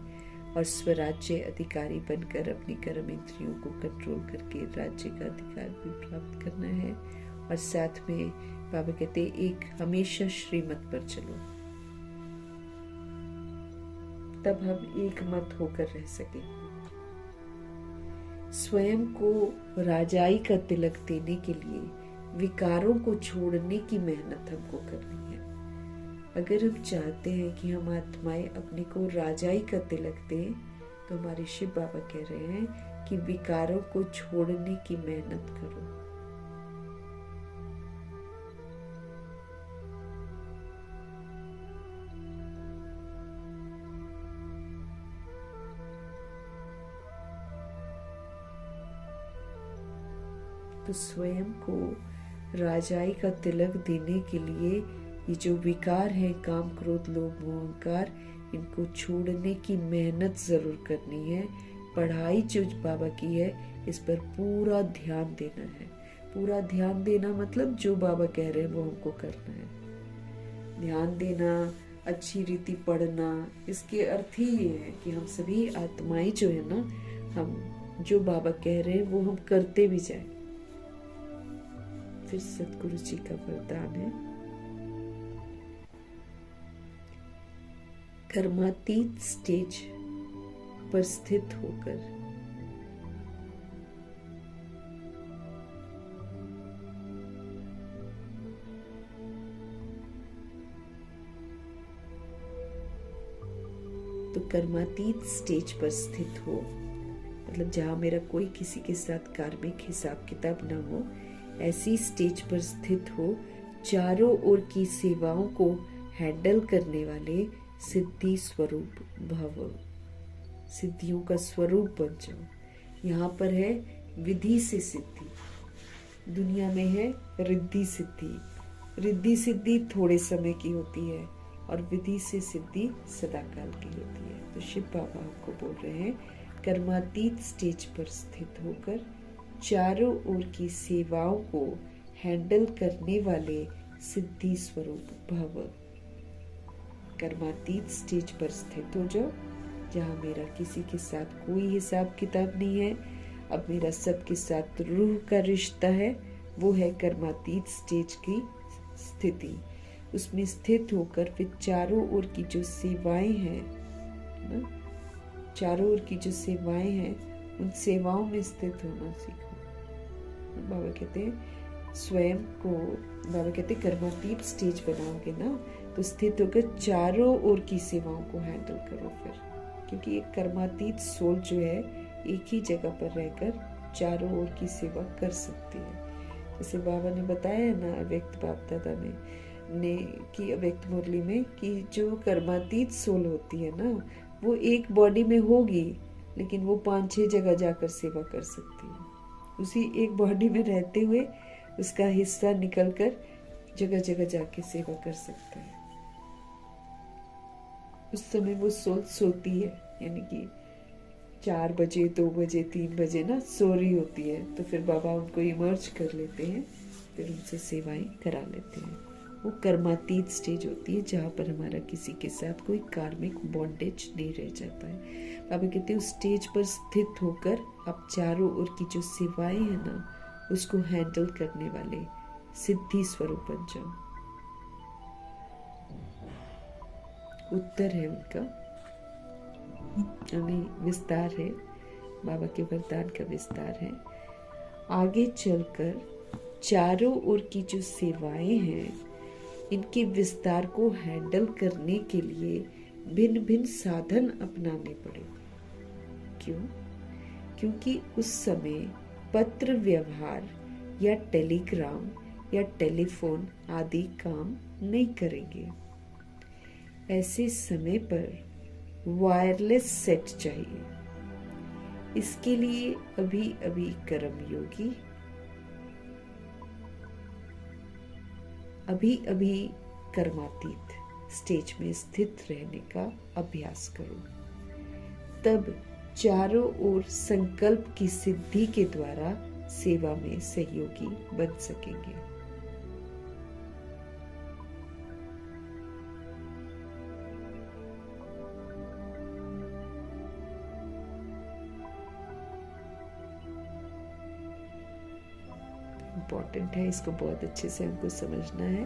और स्वराज्य अधिकारी बनकर अपनी कर्म इंद्रियों को कंट्रोल करके राज्य का अधिकार भी प्राप्त करना है। और साथ में बाबा कहते एक हमेशा श्रीमत पर चलो, तब हम एक मत होकर रह सके। स्वयं को राजाई का तिलक देने के लिए विकारों को छोड़ने की मेहनत हमको करनी है। अगर हम चाहते हैं कि हम आत्माएं अपने को राजाई का तिलक दें, तो हमारे शिव बाबा कह रहे हैं कि विकारों को छोड़ने की मेहनत करो। तो स्वयं को राजाई का तिलक देने के लिए ये जो विकार है, काम क्रोध लोभ मोह अहंकार, इनको छोड़ने की मेहनत जरूर करनी है। पढ़ाई जो बाबा की है, इस पर पूरा ध्यान देना है। पूरा ध्यान देना मतलब जो बाबा कह रहे हैं वो हमको करना है। ध्यान देना, अच्छी रीति पढ़ना, इसके अर्थ ही ये है कि हम सभी आत्माएं जो है ना, हम जो बाबा कह रहे हैं वो हम करते भी जाए। फिर सतगुरु जी का वरदान है, कर्मातीत स्टेज पर स्थित होकर तो कर्मातीत स्टेज पर स्थित हो, मतलब जहां मेरा कोई किसी के साथ कार्मिक हिसाब किताब ना हो, ऐसी स्टेज पर स्थित हो। चारों ओर की सेवाओं को हैंडल करने वाले सिद्धि स्वरूप भव, सिद्धियों का स्वरूप बन जाओ। यहाँ पर है विधि से सिद्धि, दुनिया में है रिद्धि सिद्धि। रिद्धि सिद्धि थोड़े समय की होती है और विधि से सिद्धि सदाकाल की होती है। तो शिव बाबा आपको बोल रहे हैं, कर्मातीत स्टेज पर स्थित होकर चारों ओर की सेवाओं को हैंडल करने वाले सिद्धि स्वरूप भव। कर्मातीत स्टेज पर स्थित हो जाओ, जहां मेरा किसी के साथ कोई हिसाब किताब नहीं है। अब मेरा सबके साथ रूह का रिश्ता है, वो है कर्मातीत स्टेज की स्थिति। उसमें स्थित होकर फिर चारों ओर की जो सेवाएं हैं ना, चारों ओर की जो सेवाएं हैं, उन सेवाओं में स्थित होना सीखो। बाबा कहते हैं स्वयं को, बाबा कहते हैं कर्मातीत स्टेज बनाओगे ना, तो स्थित होकर चारों ओर की सेवाओं को हैंडल करो। फिर क्योंकि एक कर्मातीत सोल जो है एक ही जगह पर रहकर चारों ओर की सेवा कर सकती है। जैसे बाबा ने बताया ना अव्यक्त बाप दादा ने कि अव्यक्त मुरली में, कि जो कर्मातीत सोल होती है ना, वो एक बॉडी में होगी लेकिन वो 5-6 जगह जाकर सेवा कर सकती है। उसी एक बॉडी में रहते हुए उसका हिस्सा निकलकर जगह जगह जाके सेवा कर सकता है। उस समय वो सोती है, यानी कि 4 बजे 2 बजे 3 बजे ना सो रही होती है, तो फिर बाबा उनको इमर्ज कर लेते हैं, फिर उनसे सेवाएं करा लेते हैं। वो कर्मातीत स्टेज होती है, जहाँ पर हमारा किसी के साथ कोई कार्मिक बॉन्डेज नहीं रह जाता है। बाबा कहते हैं उस स्टेज पर स्थित होकर आप चारों ओर की जो सेवाएं हैं ना, उसको हैंडल करने वाले सिद्धि स्वरूप बन जाओ। उत्तर है उनका, यानी विस्तार है, बाबा के वरदान का विस्तार है। आगे चलकर चारों ओर की जो सेवाएं हैं, इनके विस्तार को हैंडल करने के लिए भिन्न भिन्न साधन अपनाने पड़े। क्यों? क्योंकि उस समय पत्र व्यवहार या टेलीग्राम या टेलीफोन आदि काम नहीं करेंगे। ऐसे समय पर वायरलेस सेट चाहिए। इसके लिए अभी अभी कर्मयोगी, अभी अभी कर्मातीत स्टेज में स्थित रहने का अभ्यास करो। तब चारों ओर संकल्प की सिद्धि के द्वारा सेवा में सहयोगी बन सकेंगे। इम्पोर्टेंट है, इसको बहुत अच्छे से हमको समझना है।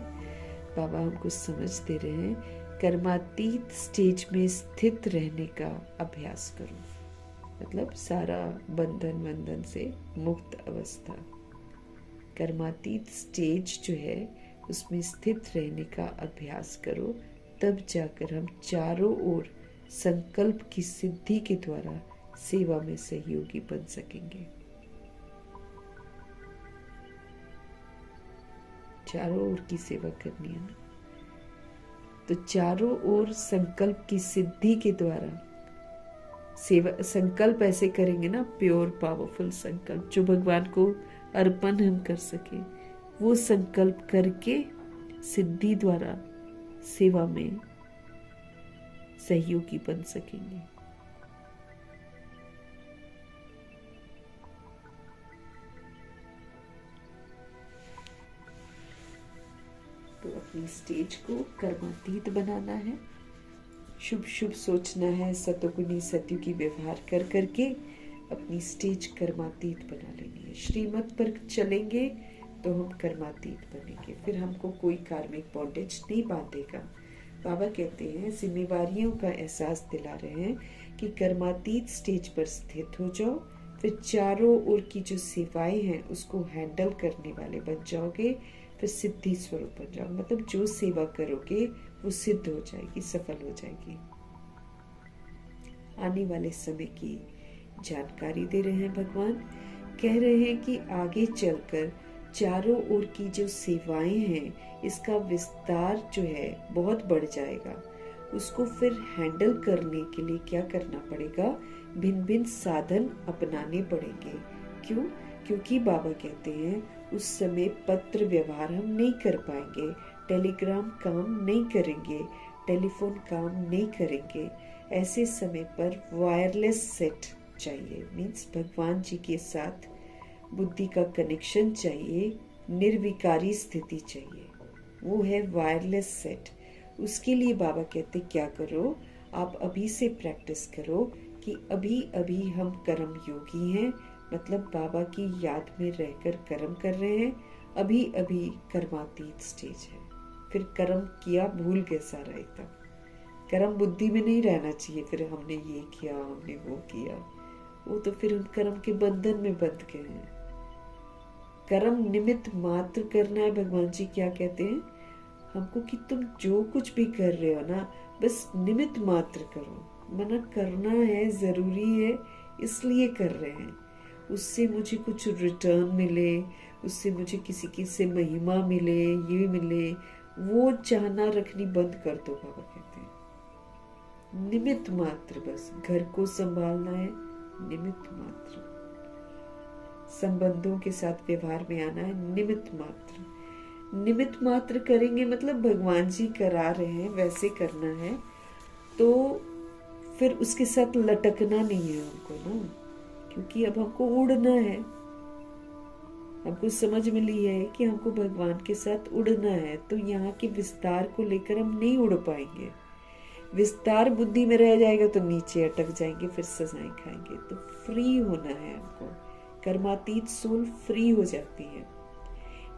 बाबा हमको समझ दे रहे हैं, कर्मातीत स्टेज में स्थित रहने का अभ्यास करो। मतलब सारा बंधन से मुक्त अवस्था। कर्मातीत स्टेज जो है उसमें स्थित रहने का अभ्यास करो, तब जाकर हम चारों ओर संकल्प की सिद्धि के द्वारा सेवा में सहयोगी बन सकेंगे। चारों ओर की सेवा करनी है ना, तो चारों ओर संकल्प की सिद्धि के द्वारा सेवा। संकल्प ऐसे करेंगे ना, प्योर पावरफुल संकल्प जो भगवान को अर्पण हम कर सके, वो संकल्प करके सिद्धि द्वारा सेवा में सहयोगी बन सकेंगे। तो अपनी स्टेज को कर्मातीत बनाना है, शुभ शुभ सोचना है, सतोगुनी सतयुगी व्यवहार कर करके अपनी स्टेज कर्मातीत बना लेनी है। श्रीमत पर चलेंगे तो हम कर्मातीत बनेंगे, फिर हमको कोई कार्मिक बॉन्डेज नहीं बांधेगा। बाबा कहते हैं, जिम्मेवारियों का एहसास दिला रहे हैं कि कर्मातीत स्टेज पर स्थित हो जाओ, फिर चारों ओर की जो सेवाएं हैं उसको हैंडल करने वाले बन जाओगे, फिर सिद्धि स्वरूप बन जाओगे। मतलब जो सेवा करोगे वो सिद्ध हो जाएगी, सफल हो जाएगी। आने वाले समय की जानकारी दे रहे हैं भगवान। कह रहे हैं कि आगे चलकर चारों ओर की जो सेवाएं हैं इसका विस्तार जो है बहुत बढ़ जाएगा। उसको फिर हैंडल करने के लिए क्या करना पड़ेगा? भिन्न भिन्न साधन अपनाने पड़ेंगे। क्यों? क्योंकि बाबा कहते हैं उस समय पत्र व्यवहार हम नहीं कर पाएंगे, टेलीग्राम काम नहीं करेंगे, टेलीफोन काम नहीं करेंगे। ऐसे समय पर वायरलेस सेट चाहिए, मीन्स भगवान जी के साथ बुद्धि का कनेक्शन चाहिए, निर्विकारी स्थिति चाहिए, वो है वायरलेस सेट। उसके लिए बाबा कहते क्या करो, आप अभी से प्रैक्टिस करो कि अभी अभी हम कर्म योगी हैं, मतलब बाबा की याद में रहकर कर्म कर रहे हैं। अभी अभी कर्मातीत स्टेज है। फिर कर्म किया भूल गए सारा एकदम। कर्म बुद्धि में नहीं रहना चाहिए, फिर हमने ये किया, हमने वो किया, वो तो फिर उन कर्म के बंधन में बंध गए हैं। कर्म निमित्त मात्र करना है। भगवान जी क्या कहते हैं हमको कि तुम जो कुछ भी कर रहे हो ना, बस निमित्त मात्र करो। मना करना है, जरूरी है, इसलिए कर रहे हैं। उससे मुझे कुछ रिटर्न मिले, उससे मुझे किसी की से महिमा मिले, ये मिले, वो चाहना रखनी बंद कर दो। बाबा कहते हैं निमित्त मात्र, बस घर को संभालना है, निमित्त मात्र। संबंधों के साथ व्यवहार में आना है, निमित्त मात्र। निमित्त मात्र करेंगे मतलब भगवान जी करा रहे हैं वैसे करना है, तो फिर उसके साथ लटकना नहीं है हमको ना, क्योंकि अब हमको उड़ना है। हमको समझ मिली है कि हमको भगवान के साथ उड़ना है, तो यहाँ के विस्तार को लेकर हम नहीं उड़ पाएंगे। विस्तार बुद्धि में रह जाएगा तो नीचे अटक जाएंगे, फिर सजाएं खाएंगे। तो फ्री होना है हमको, कर्मातीत सोल फ्री हो जाती है।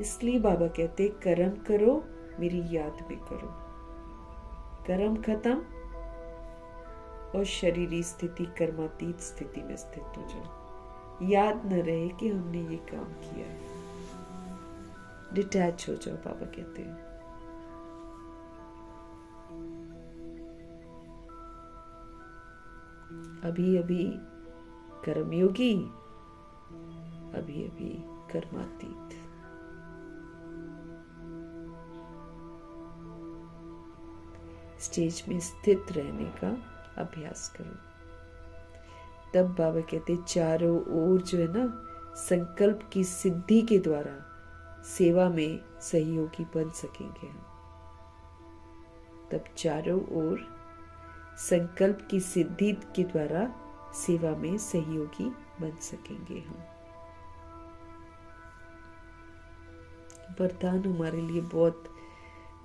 इसलिए बाबा कहते कर्म करो, मेरी याद में करो। कर्म खत्म और शरीरी स्थिति कर्मातीत स्थिति में स्थित हो जाओ। याद न रहे कि हमने ये काम किया है, डिटैच हो जाओ। बाबा कहते हैं अभी अभी कर्मयोगी, अभी अभी कर्मातीत। स्टेज में स्थित रहने का अभ्यास करो। तब बाबा कहते चारों ओर जो है ना, संकल्प की सिद्धि के द्वारा सेवा में सहयोगी बन सकेंगे हम। तब चारों ओर संकल्प की सिद्धि के द्वारा सेवा में सहयोगी बन सकेंगे हम। वरदान हमारे लिए बहुत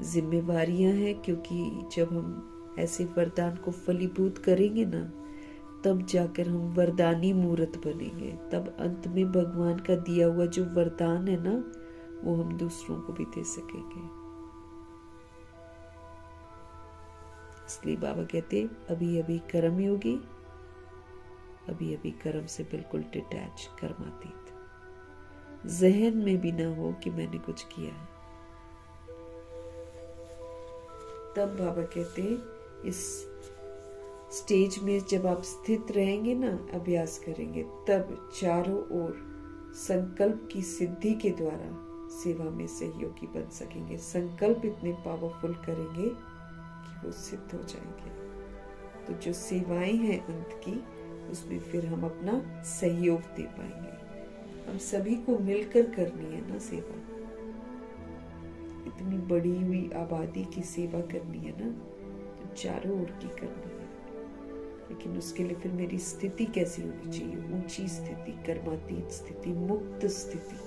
जिम्मेवारियां हैं, क्योंकि जब हम ऐसे वरदान को फलीभूत करेंगे ना, तब जाकर हम वरदानी मूर्त बनेंगे। तब अंत में भगवान का दिया हुआ जो वरदान है ना, वो हम दूसरों को भी दे सकेंगे। इसलिए बाबा कहते अभी अभी कर्मयोगी, अभी अभी कर्म से बिल्कुल डिटैच, कर्मातीत, जहन में भी ना हो कि मैंने कुछ किया है। तब बाबा कहते इस स्टेज में जब आप स्थित रहेंगे ना, अभ्यास करेंगे, तब चारों ओर संकल्प की सिद्धि के द्वारा सेवा में सहयोगी बन सकेंगे। संकल्प इतने पावरफुल करेंगे कि वो सिद्ध हो जाएंगे। तो जो सेवाएं हैं अंत की, उसमें फिर हम अपना सहयोग दे पाएंगे। हम सभी को मिलकर करनी है ना सेवा। इतनी बड़ी हुई आबादी की सेवा करनी है ना, तो चारों ओर की करनी है। लेकिन उसके लिए फिर मेरी स्थिति कैसी होनी चाहिए? ऊंची स्थिति, कर्मातीत स्थिति, मुक्त स्थिति।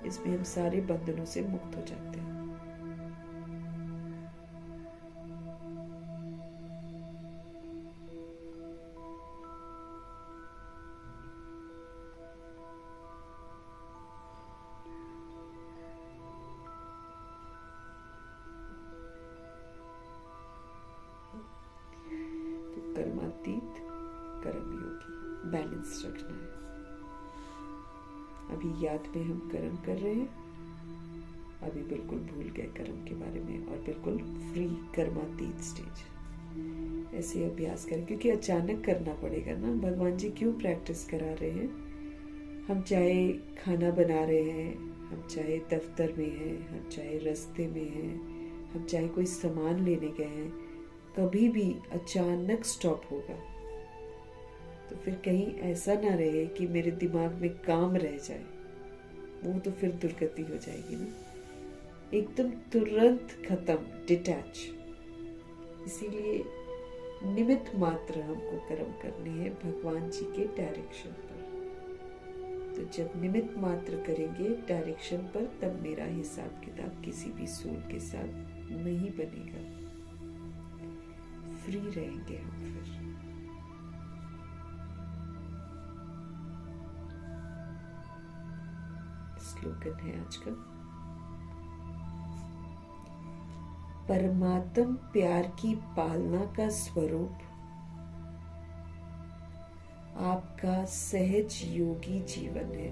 इसमें हम सारे बंधनों से मुक्त हो जाते हैं। तो कर्मातीत, कर्मयोगी, बैलेंस रखना है। अभी याद में हम कर्म कर रहे हैं, अभी बिल्कुल भूल गए कर्म के बारे में, और बिल्कुल फ्री कर्मातीत स्टेज। ऐसे अभ्यास करें, क्योंकि अचानक करना पड़ेगा ना। भगवान जी क्यों प्रैक्टिस करा रहे हैं? हम चाहे खाना बना रहे हैं, हम चाहे दफ्तर में हैं, हम चाहे रास्ते में हैं, हम चाहे कोई सामान लेने गए हैं, कभी भी अचानक स्टॉप होगा। तो फिर कहीं ऐसा ना रहे कि मेरे दिमाग में काम रह जाए, वो तो फिर दुर्गति हो जाएगी ना। एकदम तुरंत खत्म, डिटैच। इसीलिए निमित्त मात्र हमको कर्म करनी है भगवान जी के डायरेक्शन पर। तो जब निमित्त मात्र करेंगे डायरेक्शन पर, तब मेरा हिसाब किताब किसी भी सोल के साथ नहीं बनेगा। फ्री रहेंगे हम फिर। स्लोगन है आज का, परमात्म प्यार की पालना का स्वरूप आपका सहज योगी जीवन है।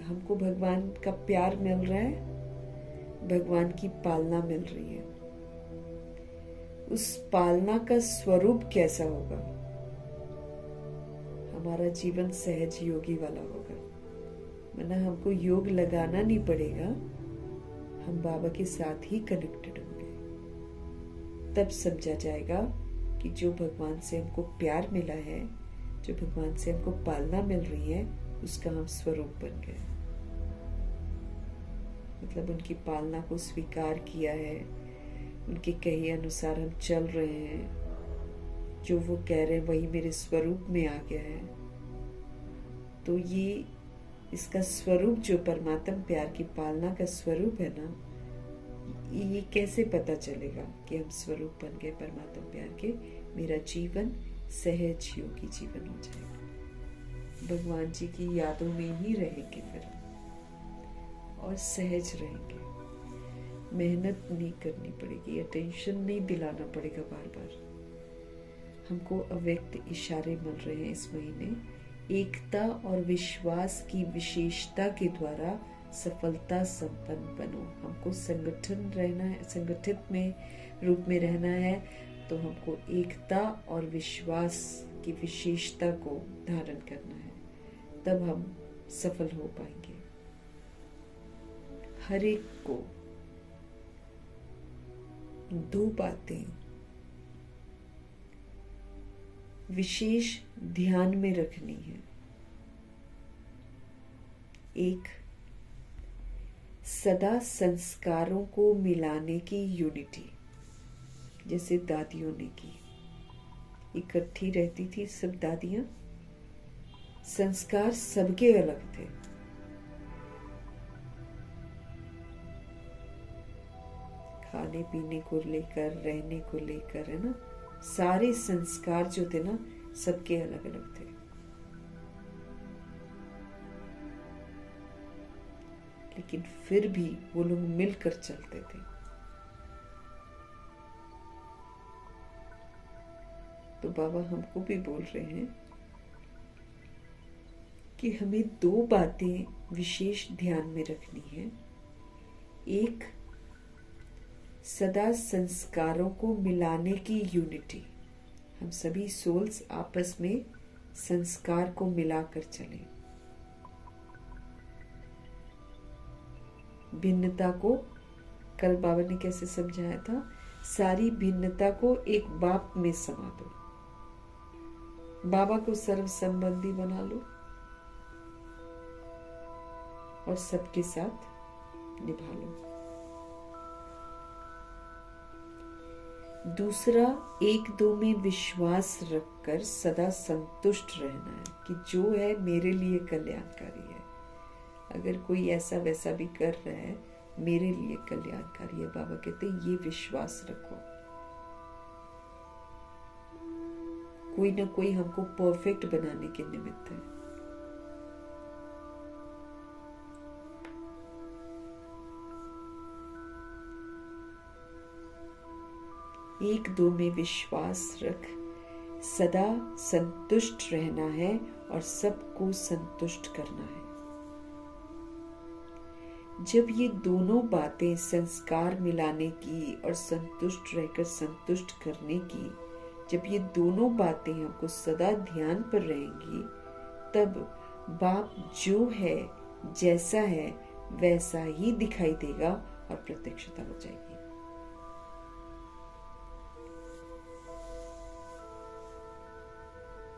हमको भगवान का प्यार मिल रहा है, भगवान की पालना मिल रही है। उस पालना का स्वरूप कैसा होगा? हमारा जीवन सहज योगी वाला होगा। वरना हमको योग लगाना नहीं पड़ेगा, हम बाबा के साथ ही कनेक्टेड होंगे। तब समझा जाएगा कि जो भगवान से हमको प्यार मिला है, जो भगवान से हमको पालना मिल रही है, उसका हम स्वरूप बन गए। मतलब उनकी पालना को स्वीकार किया है, उनके कहे अनुसार हम चल रहे हैं, जो वो कह रहे हैं वही मेरे स्वरूप में आ गया है। तो ये इसका स्वरूप, जो परमात्म प्यार की पालना का स्वरूप है ना, ये कैसे पता चलेगा कि हम स्वरूप बन गए परमात्म प्यार के? मेरा जीवन सहज योगी जीवन हो जाएगा। भगवान जी की यादों में ही रहेंगे फिर, और सहज रहेंगे। मेहनत नहीं करनी पड़ेगी, अटेंशन नहीं दिलाना पड़ेगा बार बार। हमको अव्यक्त इशारे मिल रहे हैं इस महीने। एकता और विश्वास की विशेषता के द्वारा सफलता संपन्न बनो। हमको संगठन रहना है, संगठित में रूप में रहना है। तो हमको एकता और विश्वास की विशेषता को धारण करना है, तब हम सफल हो पाएंगे। हर एक को दो बातें विशेष ध्यान में रखनी है। एक, सदा संस्कारों को मिलाने की यूनिटी, जैसे दादियों ने की, इकट्ठी रहती थी सब दादियां। संस्कार सबके अलग थे, खाने पीने को लेकर, रहने को लेकर, है ना, सारे संस्कार जो थे ना, सबके अलग अलग थे। लेकिन फिर भी वो लोग मिलकर चलते थे। तो बाबा हमको भी बोल रहे हैं कि हमें दो बातें विशेष ध्यान में रखनी है। एक, सदा संस्कारों को मिलाने की यूनिटी। हम सभी सोल्स आपस में संस्कार को मिलाकर चलें। भिन्नता को, कल बाबा ने कैसे समझाया था, सारी भिन्नता को एक बाप में समा दो। बाबा को सर्व संबंधी बना लो और सबके साथ निभा लो। दूसरा, एक दो में विश्वास रखकर सदा संतुष्ट रहना है कि जो है मेरे लिए कल्याणकारी है। अगर कोई ऐसा वैसा भी कर रहा है, मेरे लिए कल्याणकारी है। बाबा कहते हैं ये विश्वास रखो। कोई ना कोई हमको परफेक्ट बनाने के निमित्त है। एक दो में विश्वास रख, सदा संतुष्ट रहना है और सबको संतुष्ट करना है। जब ये दोनों बातें, संस्कार मिलाने की और संतुष्ट रहकर संतुष्ट करने की, जब ये दोनों बातें हमको सदा ध्यान पर रहेंगी, तब बाप जो है, जैसा है, वैसा ही दिखाई देगा और प्रत्यक्षता हो जाएगी।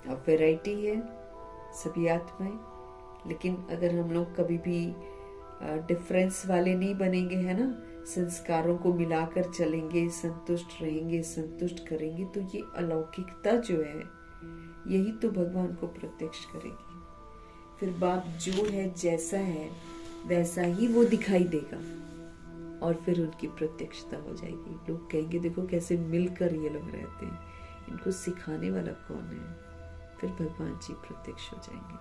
अब वैरायटी है सभी आत्माएं, लेकिन अगर हम लोग कभी भी डिफरेंस वाले नहीं बनेंगे, है ना, संस्कारों को मिलाकर चलेंगे, संतुष्ट रहेंगे, संतुष्ट करेंगे, तो ये अलौकिकता जो है, यही तो भगवान को प्रत्यक्ष करेगी। फिर बाप जो है, जैसा है, वैसा ही वो दिखाई देगा और फिर उनकी प्रत्यक्षता हो जाएगी। लोग कहेंगे देखो कैसे मिलकर ये लोग रहते हैं, इनको सिखाने वाला कौन है। फिर भगवान जी प्रत्यक्ष हो जाएंगे।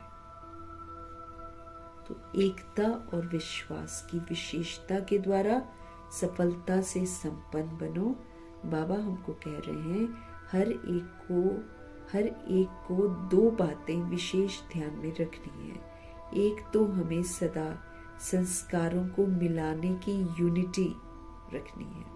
तो एकता और विश्वास की विशेषता के द्वारा सफलता से संपन्न बनो। बाबा हमको कह रहे हैं हर एक को दो बातें विशेष ध्यान में रखनी है। एक तो हमें सदा संस्कारों को मिलाने की यूनिटी रखनी है।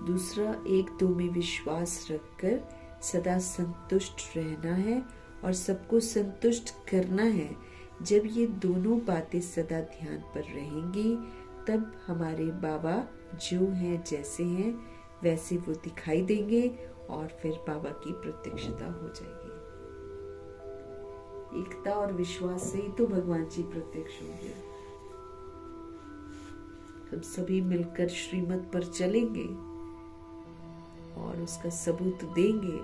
दूसरा, एक दो में विश्वास रखकर सदा संतुष्ट रहना है और सबको संतुष्ट करना है। जब ये दोनों बातें सदा ध्यान पर रहेंगी, तब हमारे बाबा जो हैं, जैसे हैं, वैसे वो दिखाई देंगे और फिर बाबा की प्रत्यक्षता हो जाएगी। एकता और विश्वास से ही तो भगवान जी प्रत्यक्ष होंगे। हम सभी मिलकर श्रीमत पर चलेंगे और उसका सबूत देंगे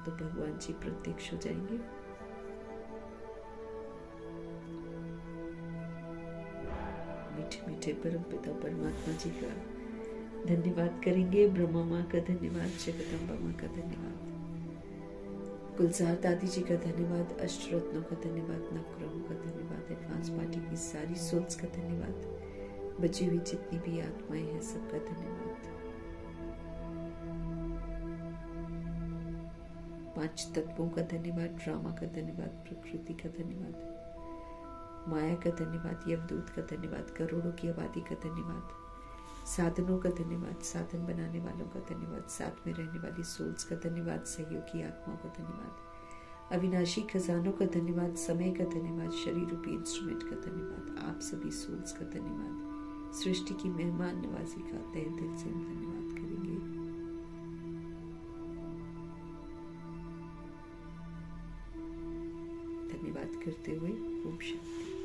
तो भगवान जी प्रत्यक्ष हो जाएंगे। मीठे मीठे परम पिता परमात्मा जी का धन्यवाद करेंगे। ब्रह्मा माँ का धन्यवाद, जगदम्बा माँ का धन्यवाद, गुलजार दादी जी का धन्यवाद, अष्टरत्नों का धन्यवाद, नवग्रहों का धन्यवाद, एडवांस पार्टी की सारी सोल्स का धन्यवाद, बची हुई जितनी भी आत्माएं हैं सबका धन्यवाद। 5 तत्वों का धन्यवाद, ड्रामा का धन्यवाद, प्रकृति का धन्यवाद, माया का धन्यवाद, यमदूत का धन्यवाद, करोड़ों की आबादी का धन्यवाद, साधनों का धन्यवाद, साधन बनाने वालों का धन्यवाद, साथ में रहने वाली सोल्स का धन्यवाद, सहयोगी आत्माओं का धन्यवाद, अविनाशी खजानों का धन्यवाद, समय का धन्यवाद, शरीर रूपी इंस्ट्रूमेंट का धन्यवाद, आप सभी सोल्स का धन्यवाद, सृष्टि की मेहमान नवाजी का तहे दिल से हम धन्यवाद करेंगे। धन्यवाद करते हुए ओम शांति।